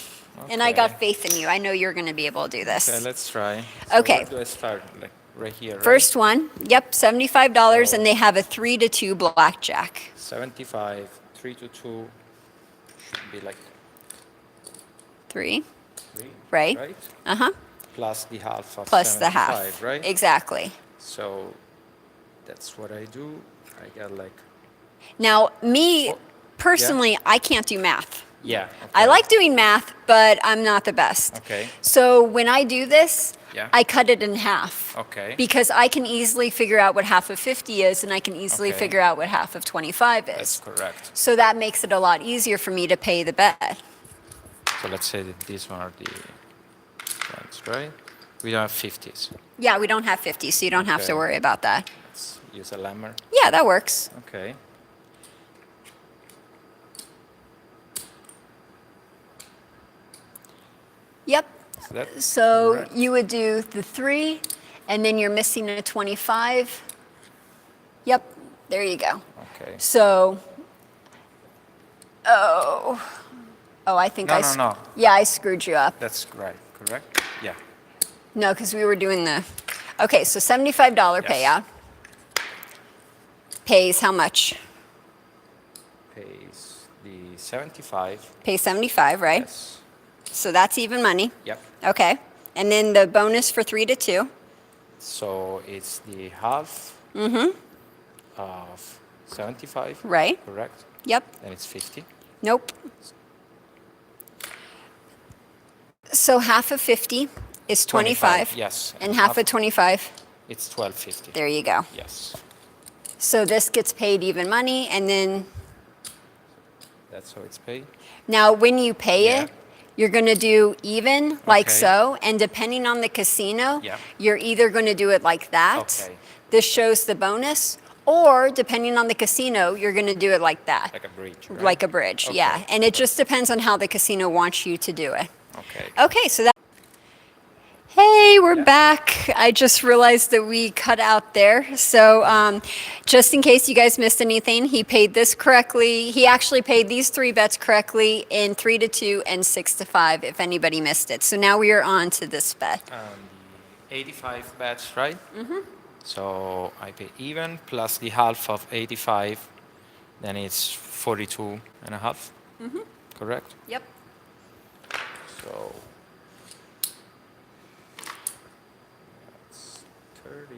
[SPEAKER 1] And I got
[SPEAKER 2] Okay.
[SPEAKER 1] faith in you. I know you're going to be able to do this.
[SPEAKER 2] Okay, let's try.
[SPEAKER 1] Okay.
[SPEAKER 2] Where do I start? Like right here, right?
[SPEAKER 1] First one, yep, $75, and they have a 3 to 2 blackjack.
[SPEAKER 2] 75, 3 to 2 should be like
[SPEAKER 1] 3,
[SPEAKER 2] 3,
[SPEAKER 1] right?
[SPEAKER 2] right?
[SPEAKER 1] Uh-huh.
[SPEAKER 2] Plus the half of
[SPEAKER 1] Plus the
[SPEAKER 2] 75,
[SPEAKER 1] half.
[SPEAKER 2] right?
[SPEAKER 1] Exactly.
[SPEAKER 2] So that's what I do. I got like,
[SPEAKER 1] Now, me,
[SPEAKER 2] Oh,
[SPEAKER 1] personally, I can't do math.
[SPEAKER 2] yeah.
[SPEAKER 1] I
[SPEAKER 2] okay.
[SPEAKER 1] like doing math, but I'm not the best.
[SPEAKER 2] Okay.
[SPEAKER 1] So when I do this,
[SPEAKER 2] Yeah.
[SPEAKER 1] I cut it in half.
[SPEAKER 2] Okay.
[SPEAKER 1] Because I can easily figure out what half of 50 is, and I can easily
[SPEAKER 2] Okay.
[SPEAKER 1] figure out what half of 25 is.
[SPEAKER 2] That's correct.
[SPEAKER 1] So that makes it a lot easier for me to pay the bet.
[SPEAKER 2] So let's say that these one are the ones, right? We don't have 50s.
[SPEAKER 1] Yeah, we don't have 50, so you don't have to
[SPEAKER 2] Okay.
[SPEAKER 1] worry about that.
[SPEAKER 2] Let's use a lemmer.
[SPEAKER 1] Yeah, that works.
[SPEAKER 2] Okay.
[SPEAKER 1] Yep.
[SPEAKER 2] So that's
[SPEAKER 1] So
[SPEAKER 2] correct.
[SPEAKER 1] you would do the 3, and then you're missing a 25. Yep, there you go.
[SPEAKER 2] Okay.
[SPEAKER 1] So, I think
[SPEAKER 2] No,
[SPEAKER 1] I
[SPEAKER 2] no,
[SPEAKER 1] sc-
[SPEAKER 2] no.
[SPEAKER 1] Yeah, I screwed you up.
[SPEAKER 2] That's right, correct? Yeah.
[SPEAKER 1] No, because we were doing the. Okay, so $75
[SPEAKER 2] Yes.
[SPEAKER 1] payout pays how much?
[SPEAKER 2] Pays the 75.
[SPEAKER 1] Pays 75, right?
[SPEAKER 2] Yes.
[SPEAKER 1] So that's even money.
[SPEAKER 2] Yep.
[SPEAKER 1] Okay, and then the bonus for 3 to 2.
[SPEAKER 2] So it's the half of 75.
[SPEAKER 1] Right.
[SPEAKER 2] Correct.
[SPEAKER 1] Yep.
[SPEAKER 2] Then it's 50.
[SPEAKER 1] Nope. So half of 50 is 25.
[SPEAKER 2] Yes.
[SPEAKER 1] And half of 25,
[SPEAKER 2] It's 12.50.
[SPEAKER 1] there you go.
[SPEAKER 2] Yes.
[SPEAKER 1] So this gets paid even money, and then
[SPEAKER 2] That's how it's paid.
[SPEAKER 1] now when you pay
[SPEAKER 2] Yeah.
[SPEAKER 1] it, you're going to do even like
[SPEAKER 2] Okay.
[SPEAKER 1] so, and depending on the casino,
[SPEAKER 2] Yeah.
[SPEAKER 1] you're either going to do it like that.
[SPEAKER 2] Okay.
[SPEAKER 1] This shows the bonus, Or depending on the casino, you're going to do it like that.
[SPEAKER 2] Like a bridge, right?
[SPEAKER 1] Like a bridge,
[SPEAKER 2] Okay.
[SPEAKER 1] yeah. And it just depends on how the casino wants you to do it.
[SPEAKER 2] Okay.
[SPEAKER 1] Okay, so that. Hey, we're
[SPEAKER 2] Yeah.
[SPEAKER 1] back. I just realized that we cut out there. So just in case you guys missed anything, he paid this correctly. He actually paid these 3 bets correctly in 3-2 and 6-5, if anybody missed it. So now we are on to this bet.
[SPEAKER 2] The 85 bets, right? Mm-hmm. So I pay even plus the half of 85, then it's 42 and a half. Mm-hmm. Correct?
[SPEAKER 1] Yep.
[SPEAKER 2] So that's 30,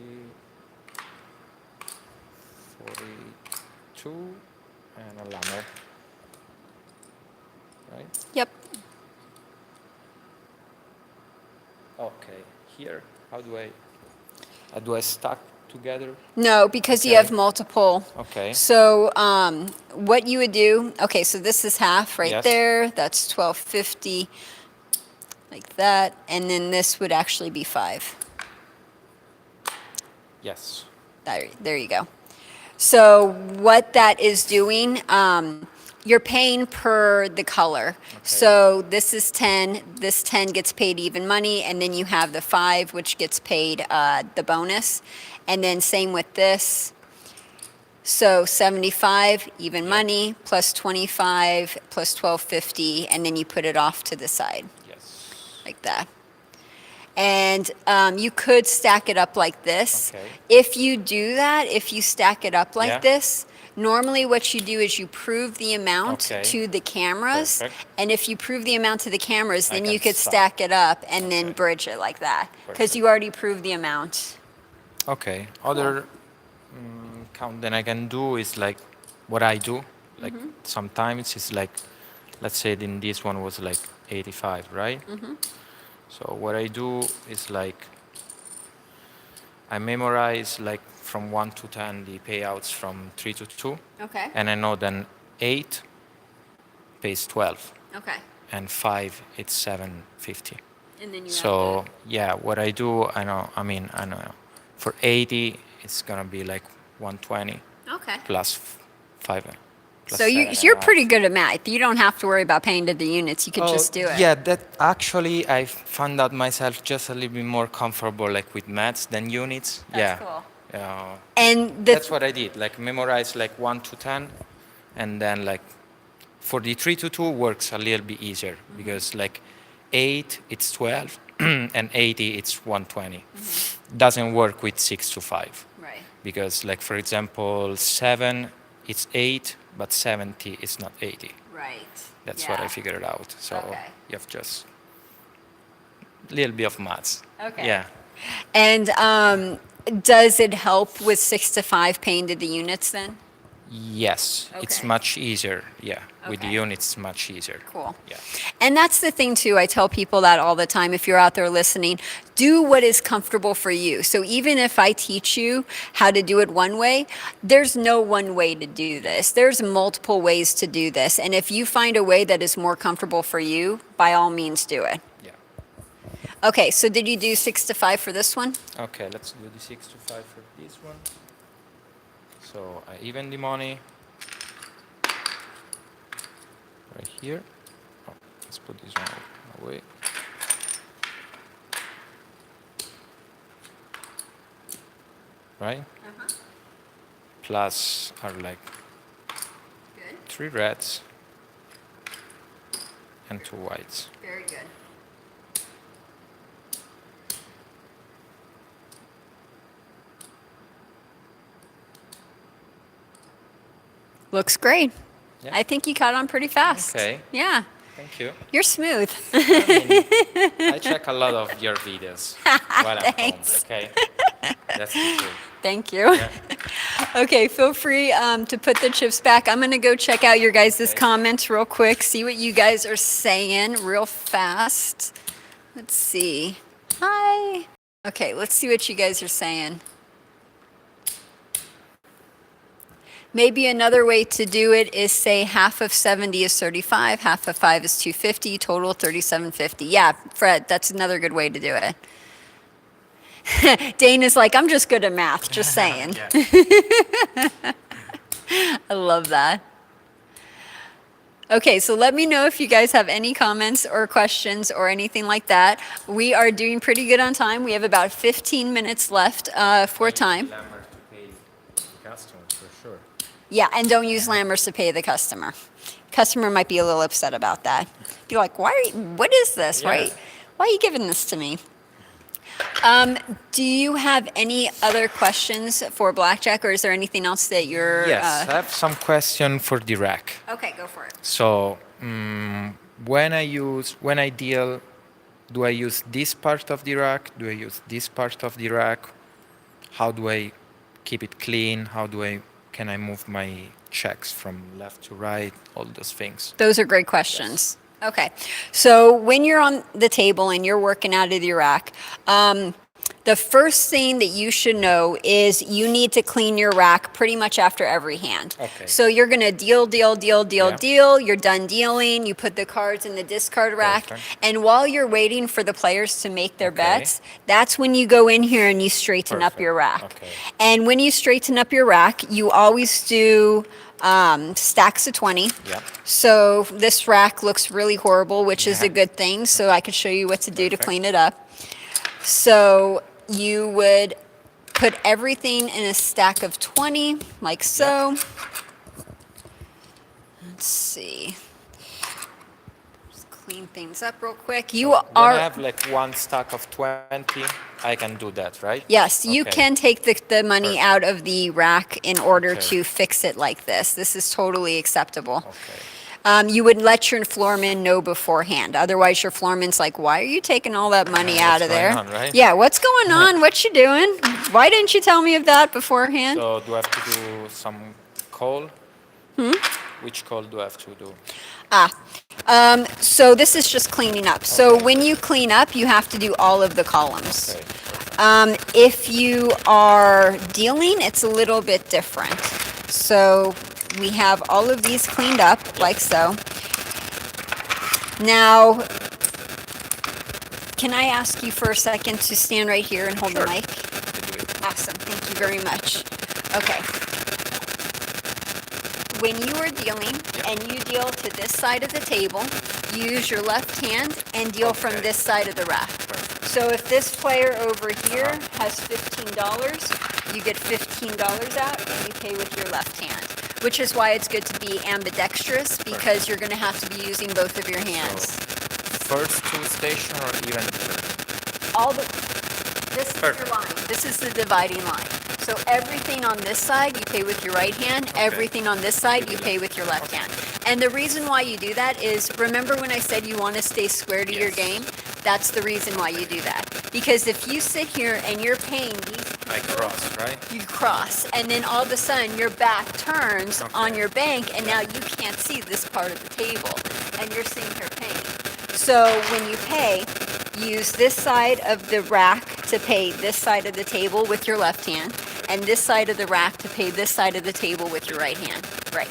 [SPEAKER 2] 42, and a lammer. Right?
[SPEAKER 1] Yep.
[SPEAKER 2] Okay. Here, how do I stack together?
[SPEAKER 1] No, because you
[SPEAKER 2] Okay.
[SPEAKER 1] have multiple.
[SPEAKER 2] Okay.
[SPEAKER 1] So what you would do, okay, so this is half right
[SPEAKER 2] Yes.
[SPEAKER 1] there. That's 1250, like that. And then this would actually be 5.
[SPEAKER 2] Yes.
[SPEAKER 1] There you go. So what that is doing, you're paying per the color. So this is 10, this 10 gets paid even money, and then you have the 5, which gets paid the bonus. And then same with this. So 75, even money, plus 25, plus 1250, and then you put it off to the side,
[SPEAKER 2] Yes.
[SPEAKER 1] like that. And you could stack it up like this.
[SPEAKER 2] Okay.
[SPEAKER 1] If you do that, if you stack it up like
[SPEAKER 2] Yeah.
[SPEAKER 1] this, normally what you do is you prove the amount
[SPEAKER 2] Okay.
[SPEAKER 1] to the cameras.
[SPEAKER 2] Perfect.
[SPEAKER 1] And if you prove the amount to the cameras,
[SPEAKER 2] I
[SPEAKER 1] then
[SPEAKER 2] can
[SPEAKER 1] you could
[SPEAKER 2] stack.
[SPEAKER 1] stack it up and then
[SPEAKER 2] Okay.
[SPEAKER 1] bridge it like that. Because
[SPEAKER 2] Perfect.
[SPEAKER 1] you already proved the amount.
[SPEAKER 2] Okay. Other count that I can do is like what I do. Like sometimes it's like, let's say in this one was like 85, right? So what I do is like I memorize like from 1 to 10 the payouts from 3 to 2,
[SPEAKER 1] Okay.
[SPEAKER 2] and I know then 8 pays 12,
[SPEAKER 1] Okay.
[SPEAKER 2] and 5 it's 750.
[SPEAKER 1] And then you
[SPEAKER 2] So yeah, what I do, I know for 80 it's gonna be like 120
[SPEAKER 1] Okay.
[SPEAKER 2] plus 5. Plus
[SPEAKER 1] So you're pretty good at math. You don't have to worry about paying to the units. You could just do it.
[SPEAKER 2] Yeah, that actually I found out myself just a little bit more comfortable like with maths than units.
[SPEAKER 1] That's
[SPEAKER 2] yeah.
[SPEAKER 1] cool.
[SPEAKER 2] Yeah.
[SPEAKER 1] And
[SPEAKER 2] That's what I did. Like memorize like 1 to 10, and then like for the 3 to 2 works a little bit easier because like 8 it's 12 and 80 it's 120. Doesn't work with 6 to 5
[SPEAKER 1] right.
[SPEAKER 2] because like for example 7 it's 8 but 70 is not 80.
[SPEAKER 1] Right.
[SPEAKER 2] That's what I figured out. So
[SPEAKER 1] Okay.
[SPEAKER 2] you have just a little bit of maths.
[SPEAKER 1] Okay.
[SPEAKER 2] Yeah.
[SPEAKER 1] And does it help with 6 to 5 paying to the units then?
[SPEAKER 2] Yes, it's
[SPEAKER 1] Okay.
[SPEAKER 2] much easier. Yeah, with the
[SPEAKER 1] Okay.
[SPEAKER 2] units, much easier.
[SPEAKER 1] Cool.
[SPEAKER 2] Yeah.
[SPEAKER 1] And that's the thing too. I tell people that all the time. If you're out there listening, do what is comfortable for you. So even if I teach you how to do it one way, there's no one way to do this. There's multiple ways to do this. And if you find a way that is more comfortable for you, by all means do it.
[SPEAKER 2] Yeah.
[SPEAKER 1] Okay, so did you do 6 to 5 for this one?
[SPEAKER 2] Okay, let's do the 6 to 5 for this one. So I even the money right here. Oh, let's put this one away. Right? Plus are like
[SPEAKER 1] Good.
[SPEAKER 2] 3 reds and 2 whites.
[SPEAKER 1] Very good. Looks great.
[SPEAKER 2] Yeah.
[SPEAKER 1] I think you caught on pretty fast.
[SPEAKER 2] Okay.
[SPEAKER 1] Yeah.
[SPEAKER 2] Thank you.
[SPEAKER 1] You're smooth.
[SPEAKER 2] I check a lot of your videos while I'm home,
[SPEAKER 1] Thanks.
[SPEAKER 2] okay? That's the truth.
[SPEAKER 1] Thank you.
[SPEAKER 2] Yeah.
[SPEAKER 1] Okay, feel free to put the chips back. I'm going to go check out your guys'
[SPEAKER 2] Okay.
[SPEAKER 1] comments real quick, see what you guys are saying real fast. Let's see. Hi. Okay, let's see what you guys are saying. Maybe another way to do it is say half of 70 is 35, half of 5 is 250, total 3750. Yeah, Fred, that's another good way to do it. Dane is like, I'm just good at math, just saying.
[SPEAKER 2] Yeah.
[SPEAKER 1] I love that. Okay, so let me know if you guys have any comments or questions or anything like that. We are doing pretty good on time. We have about 15 minutes left for time.
[SPEAKER 2] Lammers to pay the customers for sure.
[SPEAKER 1] Yeah, and don't use Lammers to pay the customer. Customer might be a little upset about that. Be like, what is this,
[SPEAKER 2] Yeah.
[SPEAKER 1] right? Why are you giving this to me? Do you have any other questions for Blackjack, or is there anything else that you're...
[SPEAKER 2] Yes, I have some question for the rack.
[SPEAKER 1] Okay, go for it.
[SPEAKER 2] So when I deal, do I use this part of the rack? Do I use this part of the rack? How do I keep it clean? Can I move my checks from left to right? All those things.
[SPEAKER 1] Those are great questions. Okay, so when you're on the table and you're working out of your rack, the first thing that you should know is you need to clean your rack pretty much after every hand.
[SPEAKER 2] Okay.
[SPEAKER 1] So you're gonna deal,
[SPEAKER 2] Yeah.
[SPEAKER 1] deal. You're done dealing. You put the cards in the discard rack,
[SPEAKER 2] Perfect.
[SPEAKER 1] and while you're waiting for the players to make their
[SPEAKER 2] Okay.
[SPEAKER 1] bets, that's when you go in here and you straighten up
[SPEAKER 2] Perfect.
[SPEAKER 1] your rack.
[SPEAKER 2] Okay.
[SPEAKER 1] And when you straighten up your rack, you always do stacks of 20.
[SPEAKER 2] Yeah.
[SPEAKER 1] So this rack looks really horrible, which is a
[SPEAKER 2] Yeah.
[SPEAKER 1] good thing. So I could show you what to do to
[SPEAKER 2] Perfect.
[SPEAKER 1] clean it up. So you would put everything in a stack of 20, like so. Let's see. Just clean things up real quick. You
[SPEAKER 2] When
[SPEAKER 1] are...
[SPEAKER 2] I have like one stack of 20, I can do that, right?
[SPEAKER 1] Yes, you
[SPEAKER 2] Okay.
[SPEAKER 1] can take the money
[SPEAKER 2] Perfect.
[SPEAKER 1] out of the rack in order
[SPEAKER 2] Okay.
[SPEAKER 1] to fix it like this. This is totally acceptable.
[SPEAKER 2] Okay.
[SPEAKER 1] You would let your floorman know beforehand. Otherwise, your floorman's like, why are you taking all that money out of
[SPEAKER 2] What's
[SPEAKER 1] there?
[SPEAKER 2] going on, right?
[SPEAKER 1] Yeah, what's going on? What you doing? Why didn't you tell me of that beforehand?
[SPEAKER 2] So do I have to do some call? Which call do I have to do?
[SPEAKER 1] So this is just cleaning up. So
[SPEAKER 2] Okay.
[SPEAKER 1] when you clean up, you have to do all of the columns.
[SPEAKER 2] Okay.
[SPEAKER 1] If you are dealing, it's a little bit different. So we have all of these cleaned up, like so. Now, can I ask you for a second to stand right here and hold the
[SPEAKER 2] Sure.
[SPEAKER 1] mic? Awesome, thank you very much. Okay. When you are dealing and you deal to this side of the table, you use your left hand and deal from
[SPEAKER 2] Okay.
[SPEAKER 1] this side of the rack. So if this player over here has $15, you get $15 out and you pay with your left hand, which is why it's good to be ambidextrous because you're going to have to be using both of your hands.
[SPEAKER 2] First two station or even third?
[SPEAKER 1] This is your
[SPEAKER 2] Perfect.
[SPEAKER 1] line. This is the dividing line. So everything on this side, you pay with your right hand. Everything on this side, you pay with your left hand. And the reason why you do that is, remember when I said you want to stay square to your
[SPEAKER 2] Yes.
[SPEAKER 1] game? That's the reason why you do that. Because if you sit here and you're paying these
[SPEAKER 2] I cross, right?
[SPEAKER 1] you cross, and then all of a sudden your back turns on your bank, and now you can't see this part of the table, and you're seeing her paying. So when you pay, use this side of the rack to pay this side of the table with your left hand, and this side of the rack to pay this side of the table with your right hand. Right.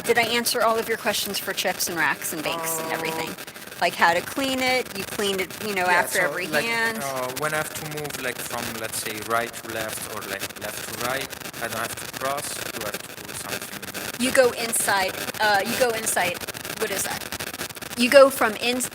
[SPEAKER 1] Did I answer all of your questions for chips and racks and banks and everything? Like how to clean it, you cleaned it, after
[SPEAKER 2] so
[SPEAKER 1] every
[SPEAKER 2] like,
[SPEAKER 1] hand.
[SPEAKER 2] when I have to move like from, let's say, right to left or like left to right, I don't have to cross. Do I have to do something?
[SPEAKER 1] You go inside. What is that? You go from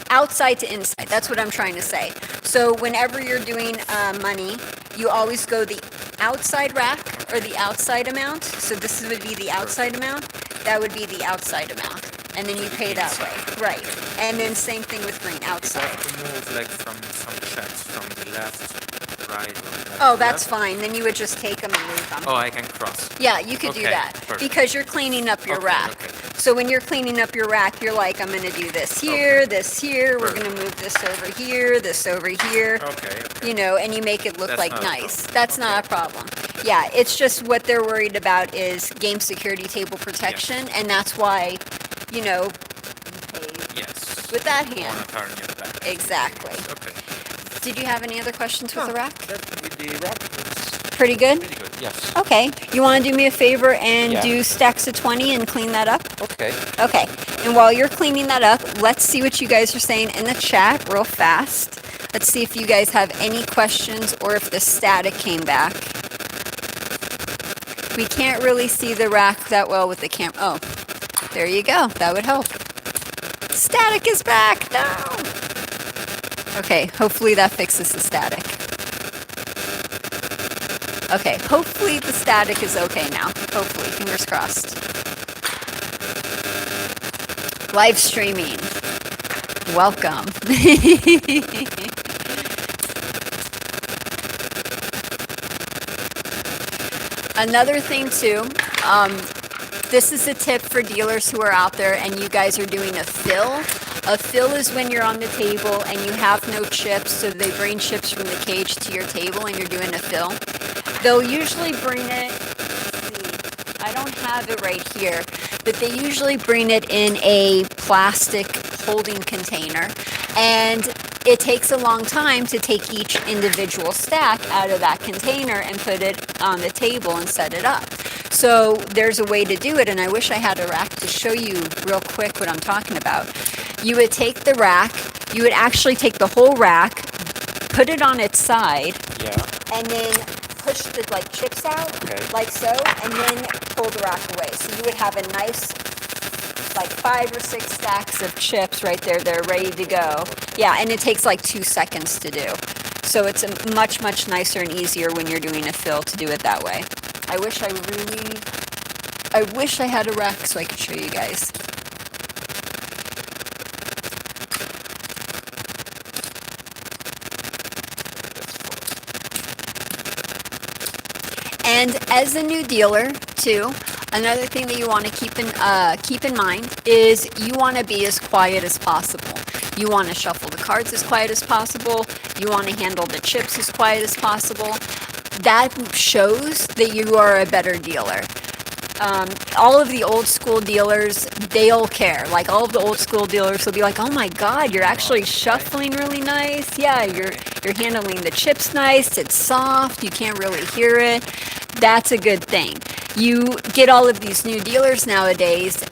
[SPEAKER 1] outside to inside. That's what I'm trying to say. So whenever you're doing money, you always go the outside rack or the outside amount. So this would be the outside amount. That would be the outside amount. And then you pay that way. Right. And then same thing with green,
[SPEAKER 2] I
[SPEAKER 1] outside.
[SPEAKER 2] have to move like from some checks from the left, right, or left.
[SPEAKER 1] Oh,
[SPEAKER 2] to
[SPEAKER 1] that's
[SPEAKER 2] left.
[SPEAKER 1] fine. Then you would just take them and move them.
[SPEAKER 2] Oh, I can cross.
[SPEAKER 1] Yeah, you could do
[SPEAKER 2] Okay,
[SPEAKER 1] that
[SPEAKER 2] perfect.
[SPEAKER 1] because you're cleaning up your
[SPEAKER 2] Okay,
[SPEAKER 1] rack.
[SPEAKER 2] okay.
[SPEAKER 1] So when you're cleaning up your rack, you're like, I'm going to do this here, this here. We're going to move this over here, this over here.
[SPEAKER 2] Okay.
[SPEAKER 1] And you make it look
[SPEAKER 2] That's
[SPEAKER 1] like
[SPEAKER 2] not a
[SPEAKER 1] nice.
[SPEAKER 2] problem.
[SPEAKER 1] That's
[SPEAKER 2] Okay.
[SPEAKER 1] not a problem. Yeah, it's just what they're worried about is game security, table protection, and that's why, you pay
[SPEAKER 2] Yes.
[SPEAKER 1] with that
[SPEAKER 2] I
[SPEAKER 1] hand.
[SPEAKER 2] want to turn it back.
[SPEAKER 1] Exactly.
[SPEAKER 2] Okay.
[SPEAKER 1] Did you have any other questions with the rack?
[SPEAKER 2] That with the rack was
[SPEAKER 1] Pretty good?
[SPEAKER 2] pretty good. Yes.
[SPEAKER 1] Okay. You want to do me a favor and
[SPEAKER 2] Yeah.
[SPEAKER 1] do stacks of 20 and clean that up?
[SPEAKER 2] Okay.
[SPEAKER 1] Okay, and while you're cleaning that up, let's see what you guys are saying in the chat real fast. Let's see if you guys have any questions or if the static came back. We can't really see the rack that well with the camera. Oh, there you go. That would help. Static is back. No. Okay, hopefully that fixes the static. Okay, hopefully the static is okay now. Hopefully, fingers crossed. Live streaming. Welcome. Another thing too, this is a tip for dealers who are out there and you guys are doing a fill. A fill is when you're on the table and you have no chips, so they bring chips from the cage to your table and you're doing a fill. They'll usually bring it, let's see, I don't have it right here, but they usually bring it in a plastic holding container, and it takes a long time to take each individual stack out of that container and put it on the table and set it up. So there's a way to do it, and I wish I had a rack to show you real quick what I'm talking about. You would take the rack, you would actually take the whole rack, put it on its side, and then push the chips out, like so, and then pull the rack away. So you would have a nice 5 or 6 stacks of chips right there. They're ready to go. Yeah, and it takes 2 seconds to do. So it's much, much nicer and easier when you're doing a fill to do it that way. I wish I had a rack so I could show you guys. And as a new dealer too, another thing that you want to keep in mind is you want to be as quiet as possible. You want to shuffle the cards as quiet as possible. You want to handle the chips as quiet as possible. That shows that you are a better dealer. All of the old school dealers, they'll care. All of the old school dealers will be like, oh my God, you're actually shuffling really nice. Yeah, you're handling the chips nice. It's soft. You can't really hear it. That's a good thing. You get all of these new dealers nowadays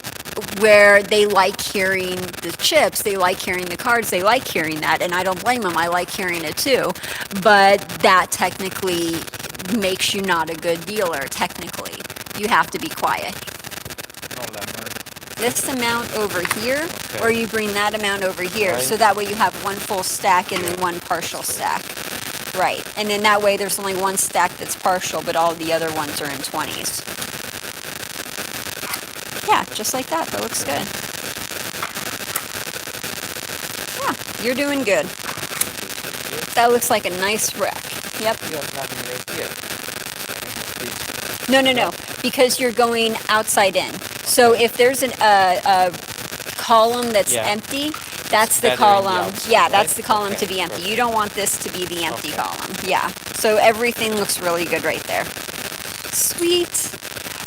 [SPEAKER 1] where they like hearing the chips, they like hearing the cards, they like hearing that, and I don't blame them. I like hearing it too. But that technically makes you not a good dealer, technically. You have to be quiet. This amount over here, or you bring that amount over here, so that way you have one full stack and then one partial stack. Right, and then that way there's only one stack that's partial, but all the other ones are in 20s. Yeah, just like that. That looks good. Yeah, you're doing good. That looks like a nice rack. Yep. No, because you're going outside in. So if there's a column that's empty, that's the column. Yeah, that's the column to be empty. You don't want this to be the empty column. Yeah. So everything looks really good right there. Sweet.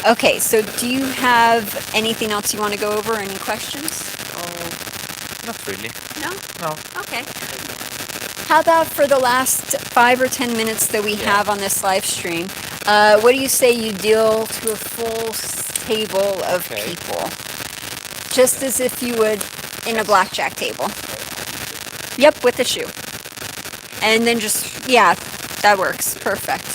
[SPEAKER 1] Okay, so do you have anything else you want to go over? Any questions?
[SPEAKER 2] Not really.
[SPEAKER 1] No?
[SPEAKER 2] No.
[SPEAKER 1] Okay. How about for the last 5 or 10 minutes that we have on this live stream, what do you say you deal to a full table of people? Just as if you would in a blackjack table. Yep, with the shoe. And then just, yeah, that works. Perfect.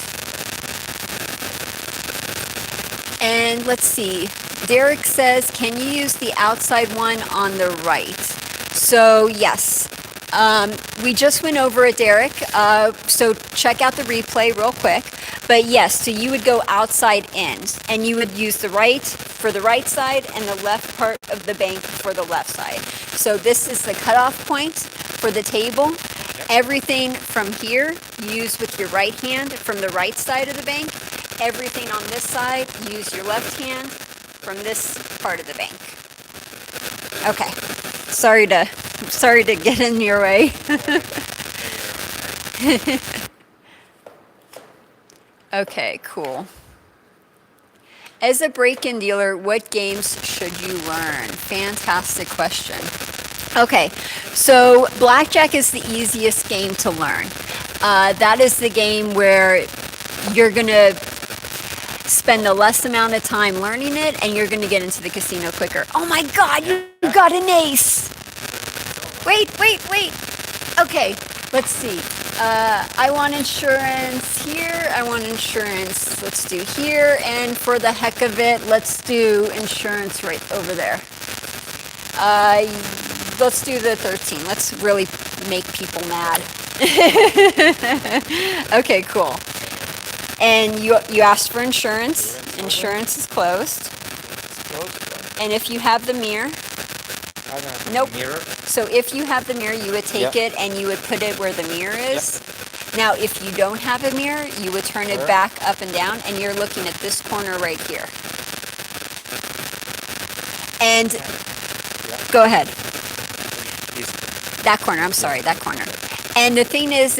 [SPEAKER 1] And let's see. Derek says, can you use the outside one on the right? So, yes. We just went over it, Derek. So check out the replay real quick. But yes, so you would go outside in, and you would use the right for the right side and the left part of the bank for the left side. So this is the cutoff point for the table. Everything from here, use with your right hand from the right side of the bank. Everything on this side, use your left hand from this part of the bank. Okay. Sorry to get in your way. Okay, cool. As a break-in dealer, what games should you learn? Fantastic question. Okay, so blackjack is the easiest game to learn. That is the game where you're going to spend the less amount of time learning it, and you're going to get into the casino quicker. Oh my God, you got an ace. Wait. Okay, Let's see. I want insurance here. I want insurance. Let's do here. And for the heck of it, let's do insurance right over there. Let's do the 13. Let's really make people mad. Okay, cool. And you asked for insurance. Insurance is closed.
[SPEAKER 2] It's closed.
[SPEAKER 1] And if you have the mirror,
[SPEAKER 2] I don't have
[SPEAKER 1] nope.
[SPEAKER 2] a mirror.
[SPEAKER 1] So if you have the mirror, you would take
[SPEAKER 2] Yeah.
[SPEAKER 1] it and you would put it where the mirror is. Now, if you don't have a mirror, you would turn it back up and down, and you're looking at this corner right here. And go ahead. That corner. I'm sorry, that corner. And the thing is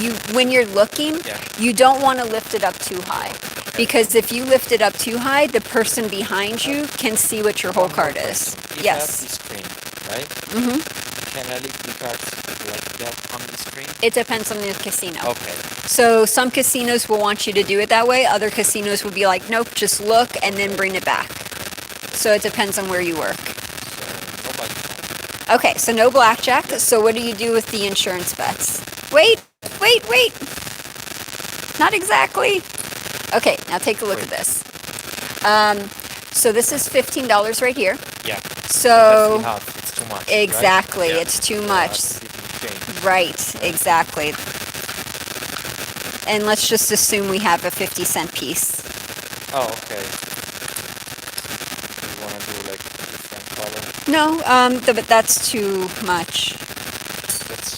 [SPEAKER 1] you when you're looking, you don't want to lift it up too high. Because if you lift it up too high, the person behind you can see what your whole card is.
[SPEAKER 2] We
[SPEAKER 1] Yes.
[SPEAKER 2] have the screen, right?
[SPEAKER 1] Mm-hmm.
[SPEAKER 2] Can I leave the cards like that on the screen?
[SPEAKER 1] It depends on the casino.
[SPEAKER 2] Okay.
[SPEAKER 1] So some casinos will want you to do it that way. Other casinos will be like, nope, just look and then bring it back. So it depends on where you work.
[SPEAKER 2] So nobody.
[SPEAKER 1] Okay, so no blackjack. So what do you do with the insurance bets? Wait. Not exactly. Okay, now take a look at this. So this is $15 right here.
[SPEAKER 2] Yeah.
[SPEAKER 1] So
[SPEAKER 2] It's too much.
[SPEAKER 1] exactly,
[SPEAKER 2] Right?
[SPEAKER 1] it's too much.
[SPEAKER 2] Change.
[SPEAKER 1] Right, exactly. And let's just assume we have a 50-cent piece.
[SPEAKER 2] Oh, okay. You want to do like a different color?
[SPEAKER 1] No, but that's too much.
[SPEAKER 2] That's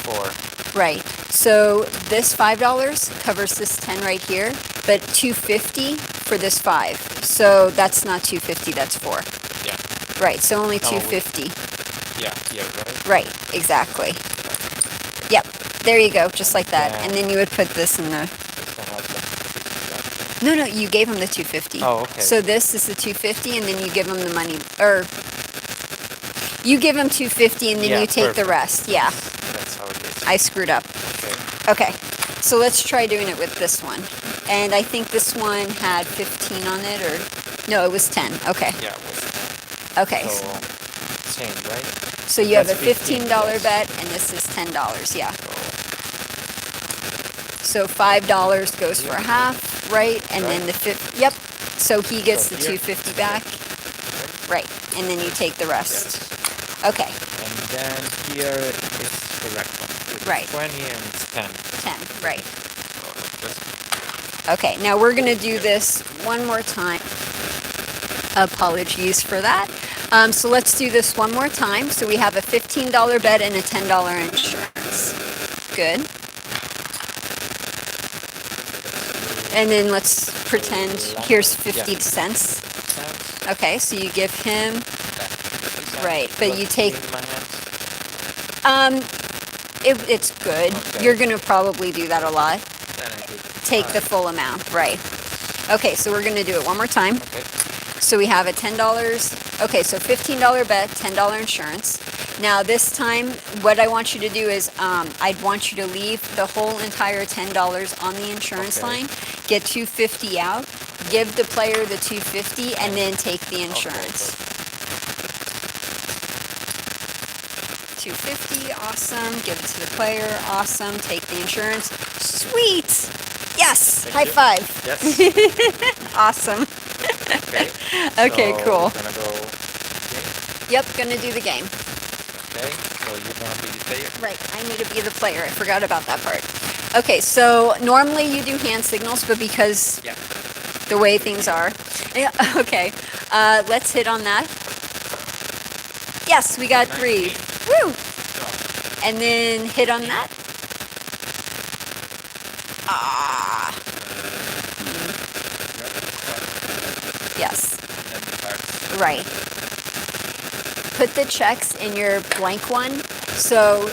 [SPEAKER 2] 4.
[SPEAKER 1] Right. So this $5 covers this 10 right here, but $2.50 for this 5. So that's not $2.50, that's 4.
[SPEAKER 2] Yeah.
[SPEAKER 1] Right. So only
[SPEAKER 2] No,
[SPEAKER 1] $2.50.
[SPEAKER 2] Yeah, right?
[SPEAKER 1] Right. Exactly. Yep. There you go, just like that.
[SPEAKER 2] Yeah.
[SPEAKER 1] And then you would put this in the.
[SPEAKER 2] It's not like
[SPEAKER 1] No, you gave him the $2.50.
[SPEAKER 2] Oh, okay.
[SPEAKER 1] So this is the $2.50, and then you give him the money, or you give him $2.50, and then
[SPEAKER 2] Yeah,
[SPEAKER 1] you take the
[SPEAKER 2] perfect.
[SPEAKER 1] rest. Yeah.
[SPEAKER 2] That's how it is.
[SPEAKER 1] I screwed up.
[SPEAKER 2] Okay.
[SPEAKER 1] Okay, so let's try doing it with this one. And I think this one had 15 on it, or no, it was 10. Okay.
[SPEAKER 2] Yeah, it was
[SPEAKER 1] Okay.
[SPEAKER 2] so same, right?
[SPEAKER 1] So you have a
[SPEAKER 2] That's 15,
[SPEAKER 1] $15
[SPEAKER 2] yes.
[SPEAKER 1] bet, and this is $10. Yeah. So $5 goes for half, right? And then the yep. So he gets
[SPEAKER 2] So
[SPEAKER 1] the
[SPEAKER 2] here-
[SPEAKER 1] $2.50 back, right? And then you take the rest. Okay.
[SPEAKER 2] And then here it's correct one. It's
[SPEAKER 1] Right.
[SPEAKER 2] 20 and it's 10.
[SPEAKER 1] 10. Right.
[SPEAKER 2] So just
[SPEAKER 1] Okay, now we're going to do this one more time. Apologies for that. So let's do this one more time. So we have a $15 bet and a $10 insurance. Good. And then let's pretend here's 50 cents.
[SPEAKER 2] 10.
[SPEAKER 1] Okay, so you give him, right, but you take,
[SPEAKER 2] In my hands.
[SPEAKER 1] it's good.
[SPEAKER 2] Okay.
[SPEAKER 1] You're going to probably do that a lot.
[SPEAKER 2] Then I
[SPEAKER 1] Take the full amount, right. Okay, so we're going to do it one more time.
[SPEAKER 2] Okay.
[SPEAKER 1] So we have a $10, okay, so $15 bet, $10 insurance. Now this time, what I want you to do is, I'd want you to leave the whole entire $10 on the insurance
[SPEAKER 2] Okay.
[SPEAKER 1] line, get $2.50 out, give the player the $2.50, and then take the insurance. $2.50, awesome, give it to the player, awesome, take the insurance, sweet! Yes, high
[SPEAKER 2] you.
[SPEAKER 1] five,
[SPEAKER 2] Yes.
[SPEAKER 1] awesome.
[SPEAKER 2] Okay.
[SPEAKER 1] Okay,
[SPEAKER 2] So
[SPEAKER 1] cool.
[SPEAKER 2] We're gonna go. Okay.
[SPEAKER 1] Yep, gonna do the game.
[SPEAKER 2] Okay. So you're gonna be the player.
[SPEAKER 1] Right, I need to be the player. I forgot about that part. Okay, so normally you do hand signals, but because
[SPEAKER 2] Yeah.
[SPEAKER 1] the way things are. Yeah, okay, let's hit on that. Yes, we got 3. Woo! And then hit on that. Ah, yes,
[SPEAKER 2] And the cards.
[SPEAKER 1] right. Put the checks in your blank one. So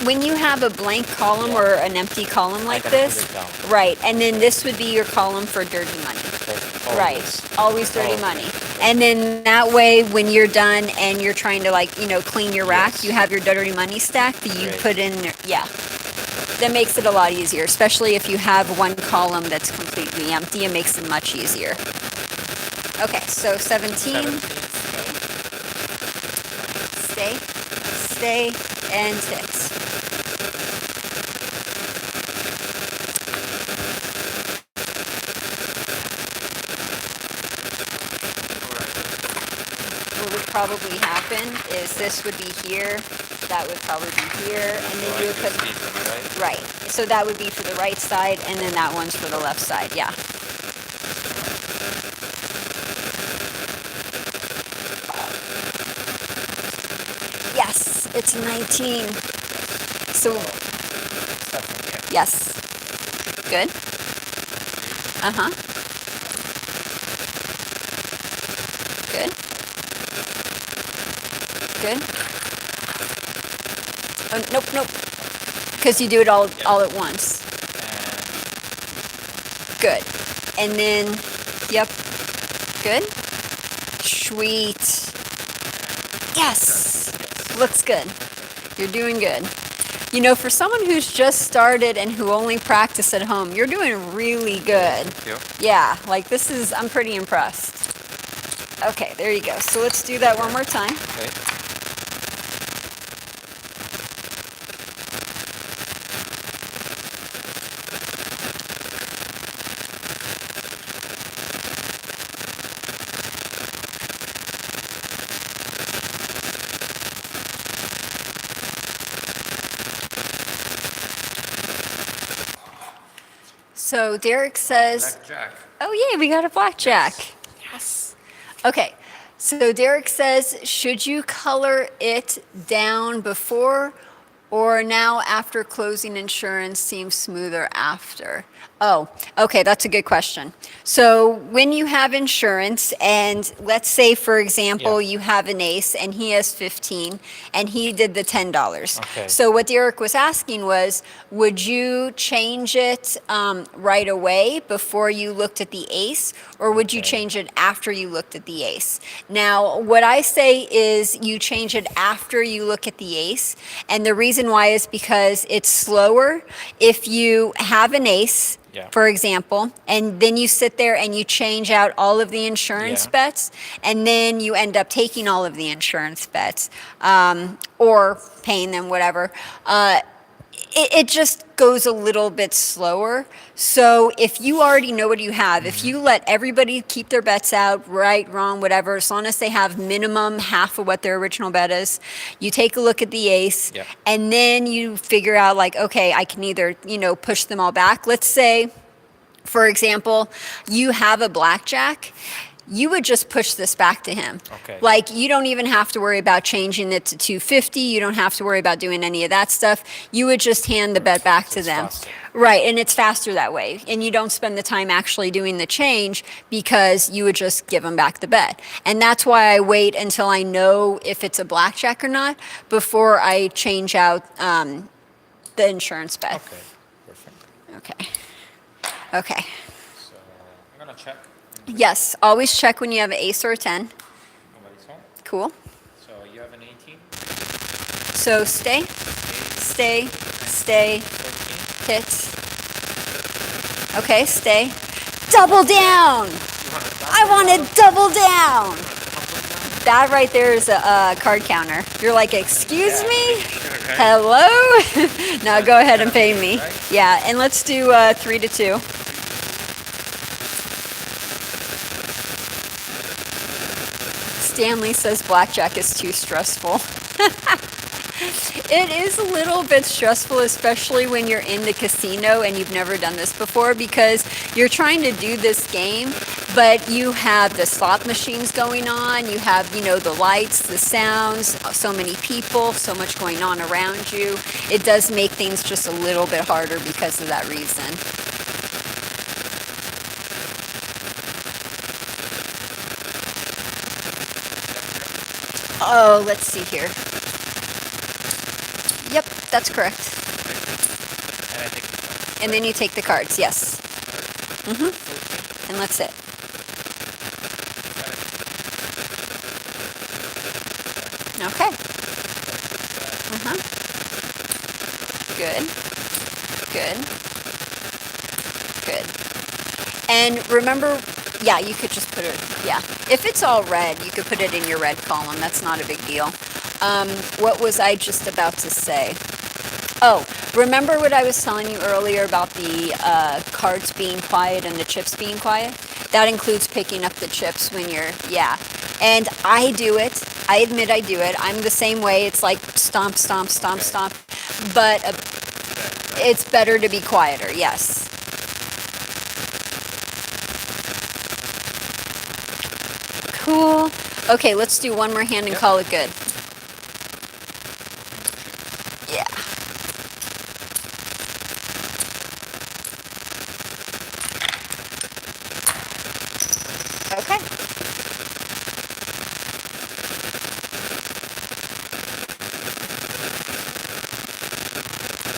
[SPEAKER 1] when you have a blank column or an empty column like
[SPEAKER 2] gotta put
[SPEAKER 1] this,
[SPEAKER 2] it down.
[SPEAKER 1] right, and then this would be your column for dirty money. Right, always dirty
[SPEAKER 2] Always.
[SPEAKER 1] money. And then that way, when you're done and you're trying to clean your rack,
[SPEAKER 2] Yes.
[SPEAKER 1] you have your dirty money stack that you
[SPEAKER 2] Great.
[SPEAKER 1] put in there. Yeah. That makes it a lot easier, especially if you have one column that's completely empty. It makes it much easier. Okay, so 17. Stay, and hit. probably happen is this would be here, that would probably be here, and then you would put, right. So that would be for the right side, and then that one's for the left side, yeah. Yes, it's 19. So, yes. Good. Uh-huh. Good. Good. Oh, nope. Because you do it all at once. Good. And then, yep. Good. Sweet. Yes. Looks good. You're doing good. You know, for someone who's just started and who only practice at home, you're doing really good.
[SPEAKER 2] Thank you.
[SPEAKER 1] Yeah, like this is, I'm pretty impressed. Okay, there you go. So let's do that one more time.
[SPEAKER 2] Okay.
[SPEAKER 1] So Derek says,
[SPEAKER 2] Blackjack.
[SPEAKER 1] oh yeah, we got a blackjack. Yes. Okay, so Derek says, should you color it down before or now after closing insurance seems smoother after? Oh, okay, that's a good question. So when you have insurance and let's say, for example,
[SPEAKER 2] Yeah.
[SPEAKER 1] you have an ace and he has 15 and he did the $10.
[SPEAKER 2] Okay.
[SPEAKER 1] So what Derek was asking was, would you change it right away before you looked at the ace, or would you
[SPEAKER 2] Okay.
[SPEAKER 1] change it after you looked at the ace? Now, what I say is you change it after you look at the ace, and the reason why is because it's slower. If you have an ace,
[SPEAKER 2] Yeah.
[SPEAKER 1] for example, and then you sit there and you change out all of the insurance
[SPEAKER 2] Yeah.
[SPEAKER 1] bets, and then you end up taking all of the insurance bets, or paying them, whatever. It just goes a little bit slower. So if you already know what you have, if you let everybody keep their bets out, right, wrong, whatever, as long as they have minimum half of what their original bet is, you take a look at the ace,
[SPEAKER 2] Yeah.
[SPEAKER 1] and then you figure out like, okay, I can either, push them all back. Let's say, for example, you have a blackjack. You would just push this back to him.
[SPEAKER 2] Okay.
[SPEAKER 1] Like, you don't even have to worry about changing it to 250. You don't have to worry about doing any of that stuff. You would just hand the bet back to
[SPEAKER 2] It's
[SPEAKER 1] them.
[SPEAKER 2] faster.
[SPEAKER 1] Right, and it's faster that way. And you don't spend the time actually doing the change because you would just give them back the bet. And that's why I wait until I know if it's a blackjack or not before I change out the insurance bet.
[SPEAKER 2] Okay. Perfect.
[SPEAKER 1] Okay.
[SPEAKER 2] So I'm gonna check.
[SPEAKER 1] Yes, always check when you have an ace or a 10.
[SPEAKER 2] Nobody's home.
[SPEAKER 1] Cool.
[SPEAKER 2] So you have an 18,
[SPEAKER 1] So stay,
[SPEAKER 2] 13.
[SPEAKER 1] hit. Okay, stay. Double down! I want to double down! That right there is a card counter. You're like, excuse me? Hello? Now go ahead and pay me. Yeah, and let's do 3 to 2. Stanley says blackjack is too stressful. It is a little bit stressful, especially when you're in the casino and you've never done this before, because you're trying to do this game, but you have the slot machines going on, you have, the lights, the sounds, so many people, so much going on around you. It does make things just a little bit harder because of that reason. Oh, let's see here. Yep, that's correct.
[SPEAKER 2] And I think
[SPEAKER 1] And then you take the cards, yes. And that's it. Okay. Good. And remember, yeah, you could just put it, yeah. If it's all red, you could put it in your red column. That's not a big deal. What was I just about to say? Oh, remember what I was telling you earlier about the cards being quiet and the chips being quiet? That includes picking up the chips when you're, yeah. And I do it. I admit I do it. I'm the same way. It's like stomp, stomp, stomp, stomp. But it's better to be quieter, yes. Cool. Okay, let's do one more hand and call it good. Yeah. Okay.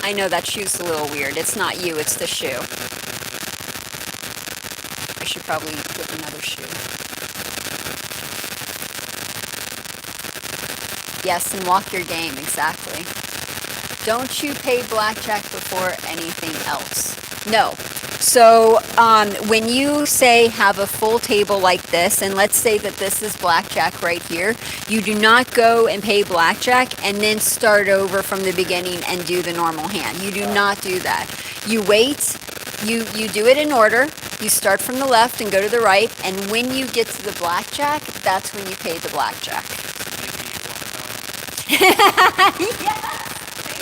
[SPEAKER 1] I know that shoe's a little weird. It's not you, it's the shoe. I should probably get another shoe. Yes, and walk your game, exactly. Don't you pay blackjack before anything else? No. So when you say have a full table like this, and let's say that this is blackjack right here, you do not go and pay blackjack and then start over from the beginning and do the normal hand. You do not do that. You wait, you do it in order, you start from the left and go to the right, and when you get to the blackjack, that's when you pay the blackjack. Yes!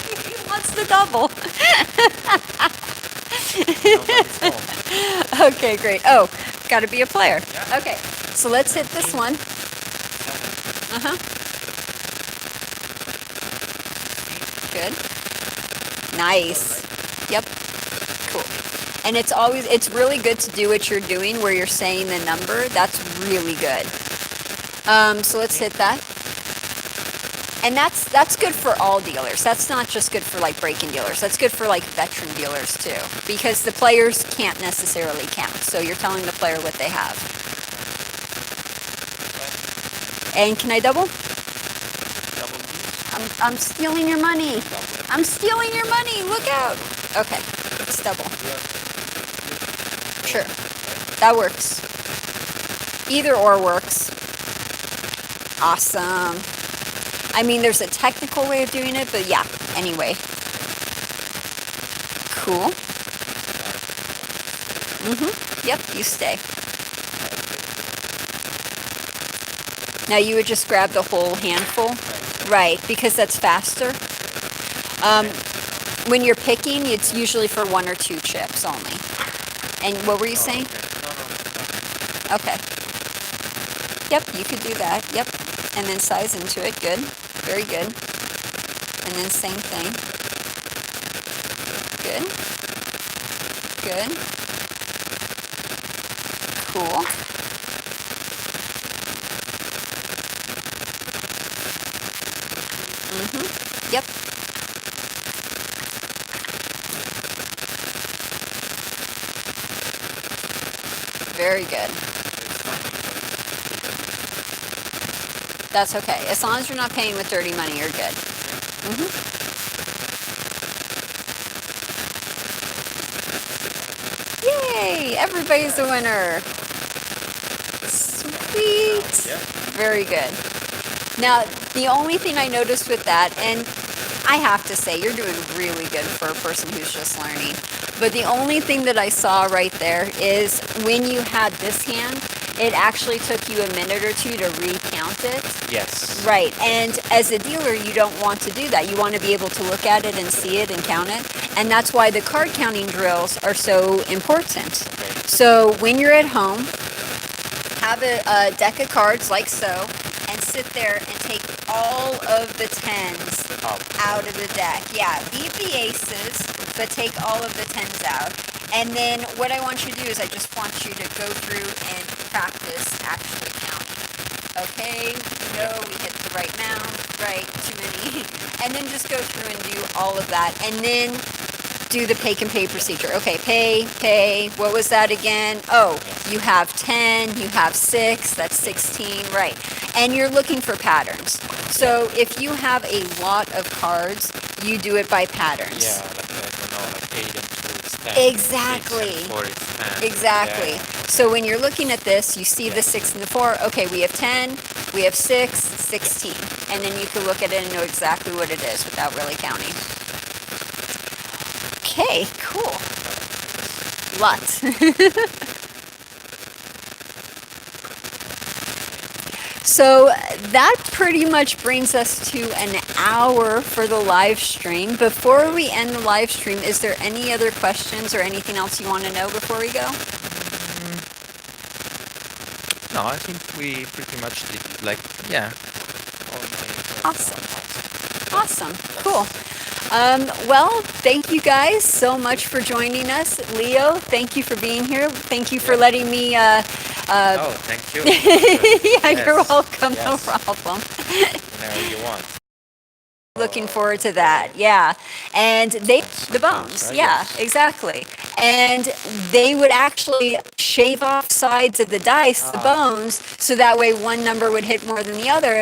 [SPEAKER 1] Maybe he wants the double. Okay, great. Oh, got to be a player. Okay, so let's hit this one. Uh-huh. Good. Nice. Yep. Cool. And it's really good to do what you're doing where you're saying the number. That's really good. So let's hit that. And that's good for all dealers. That's not just good for like break-in dealers. That's good for like veteran dealers too, because the players can't necessarily count. So you're telling the player what they have. And can I double? I'm stealing your money. I'm stealing your money. Look out. Okay, it's double. Sure, that works. Either or works. Awesome. I mean, there's a technical way of doing it, but yeah, anyway. Cool. Yep, you stay. Now you would just grab the whole handful? Right, because that's faster. When you're picking, it's usually for 1 or 2 chips only. And what were you saying? Okay. Yep, you could do that. Yep. And then size into it. Good. Very good. And then same thing. Good. Good. Cool. Yep. Very good. That's okay. As long as you're not paying with dirty money, you're good. Yay! Everybody's a winner. Sweet. Very good. Now, the only thing I noticed with that, and I have to say, you're doing really good for a person who's just learning. But the only thing that I saw right there is when you had this hand, it actually took you a minute or two to recount it.
[SPEAKER 2] Yes.
[SPEAKER 1] Right. And as a dealer, you don't want to do that. You want to be able to look at it and see it and count it. And that's why the card counting drills are so important.
[SPEAKER 2] Okay.
[SPEAKER 1] So when you're at home, have a deck of cards like so, and sit there and take all of the 10s out of the deck. Yeah, leave the aces, but take all of the 10s out. And then what I want you to do is I just want you to go through and practice actually counting. Okay, we hit the right amount, right, too many. And then just go through and do all of that. And then do the pay and pay procedure. Okay, pay, what was that again? Oh, you have 10, you have 6, that's 16, right. And you're looking for patterns. So if you have a lot of cards, you do it by patterns.
[SPEAKER 2] Yeah, like 8 and 2 is 10.
[SPEAKER 1] Exactly.
[SPEAKER 2] 6 and 4 is 10.
[SPEAKER 1] Exactly.
[SPEAKER 2] Yeah.
[SPEAKER 1] So when you're looking at this, you see the 6 and the 4. Okay, we have 10, we have 6, 16. And then you can look at it and know exactly what it is without really counting. Okay, cool. Lots. So that pretty much brings us to an hour for the live stream. Before we end the live stream, is there any other questions or anything else you want to know before we go?
[SPEAKER 2] No, I think we pretty much did, like, yeah.
[SPEAKER 1] Awesome. Awesome. Cool. Well, thank you guys so much for joining us. Leo, thank you for being here. Thank you for letting me.
[SPEAKER 2] Oh, thank you.
[SPEAKER 1] Yeah, you're welcome. No
[SPEAKER 2] Yes.
[SPEAKER 1] problem.
[SPEAKER 2] Whenever you want.
[SPEAKER 1] Looking forward to that. Yeah. And the bones.
[SPEAKER 2] right?
[SPEAKER 1] Yeah,
[SPEAKER 2] Yes.
[SPEAKER 1] exactly. And they would actually shave off sides of the dice, the bones, so that way one number would hit more than the other.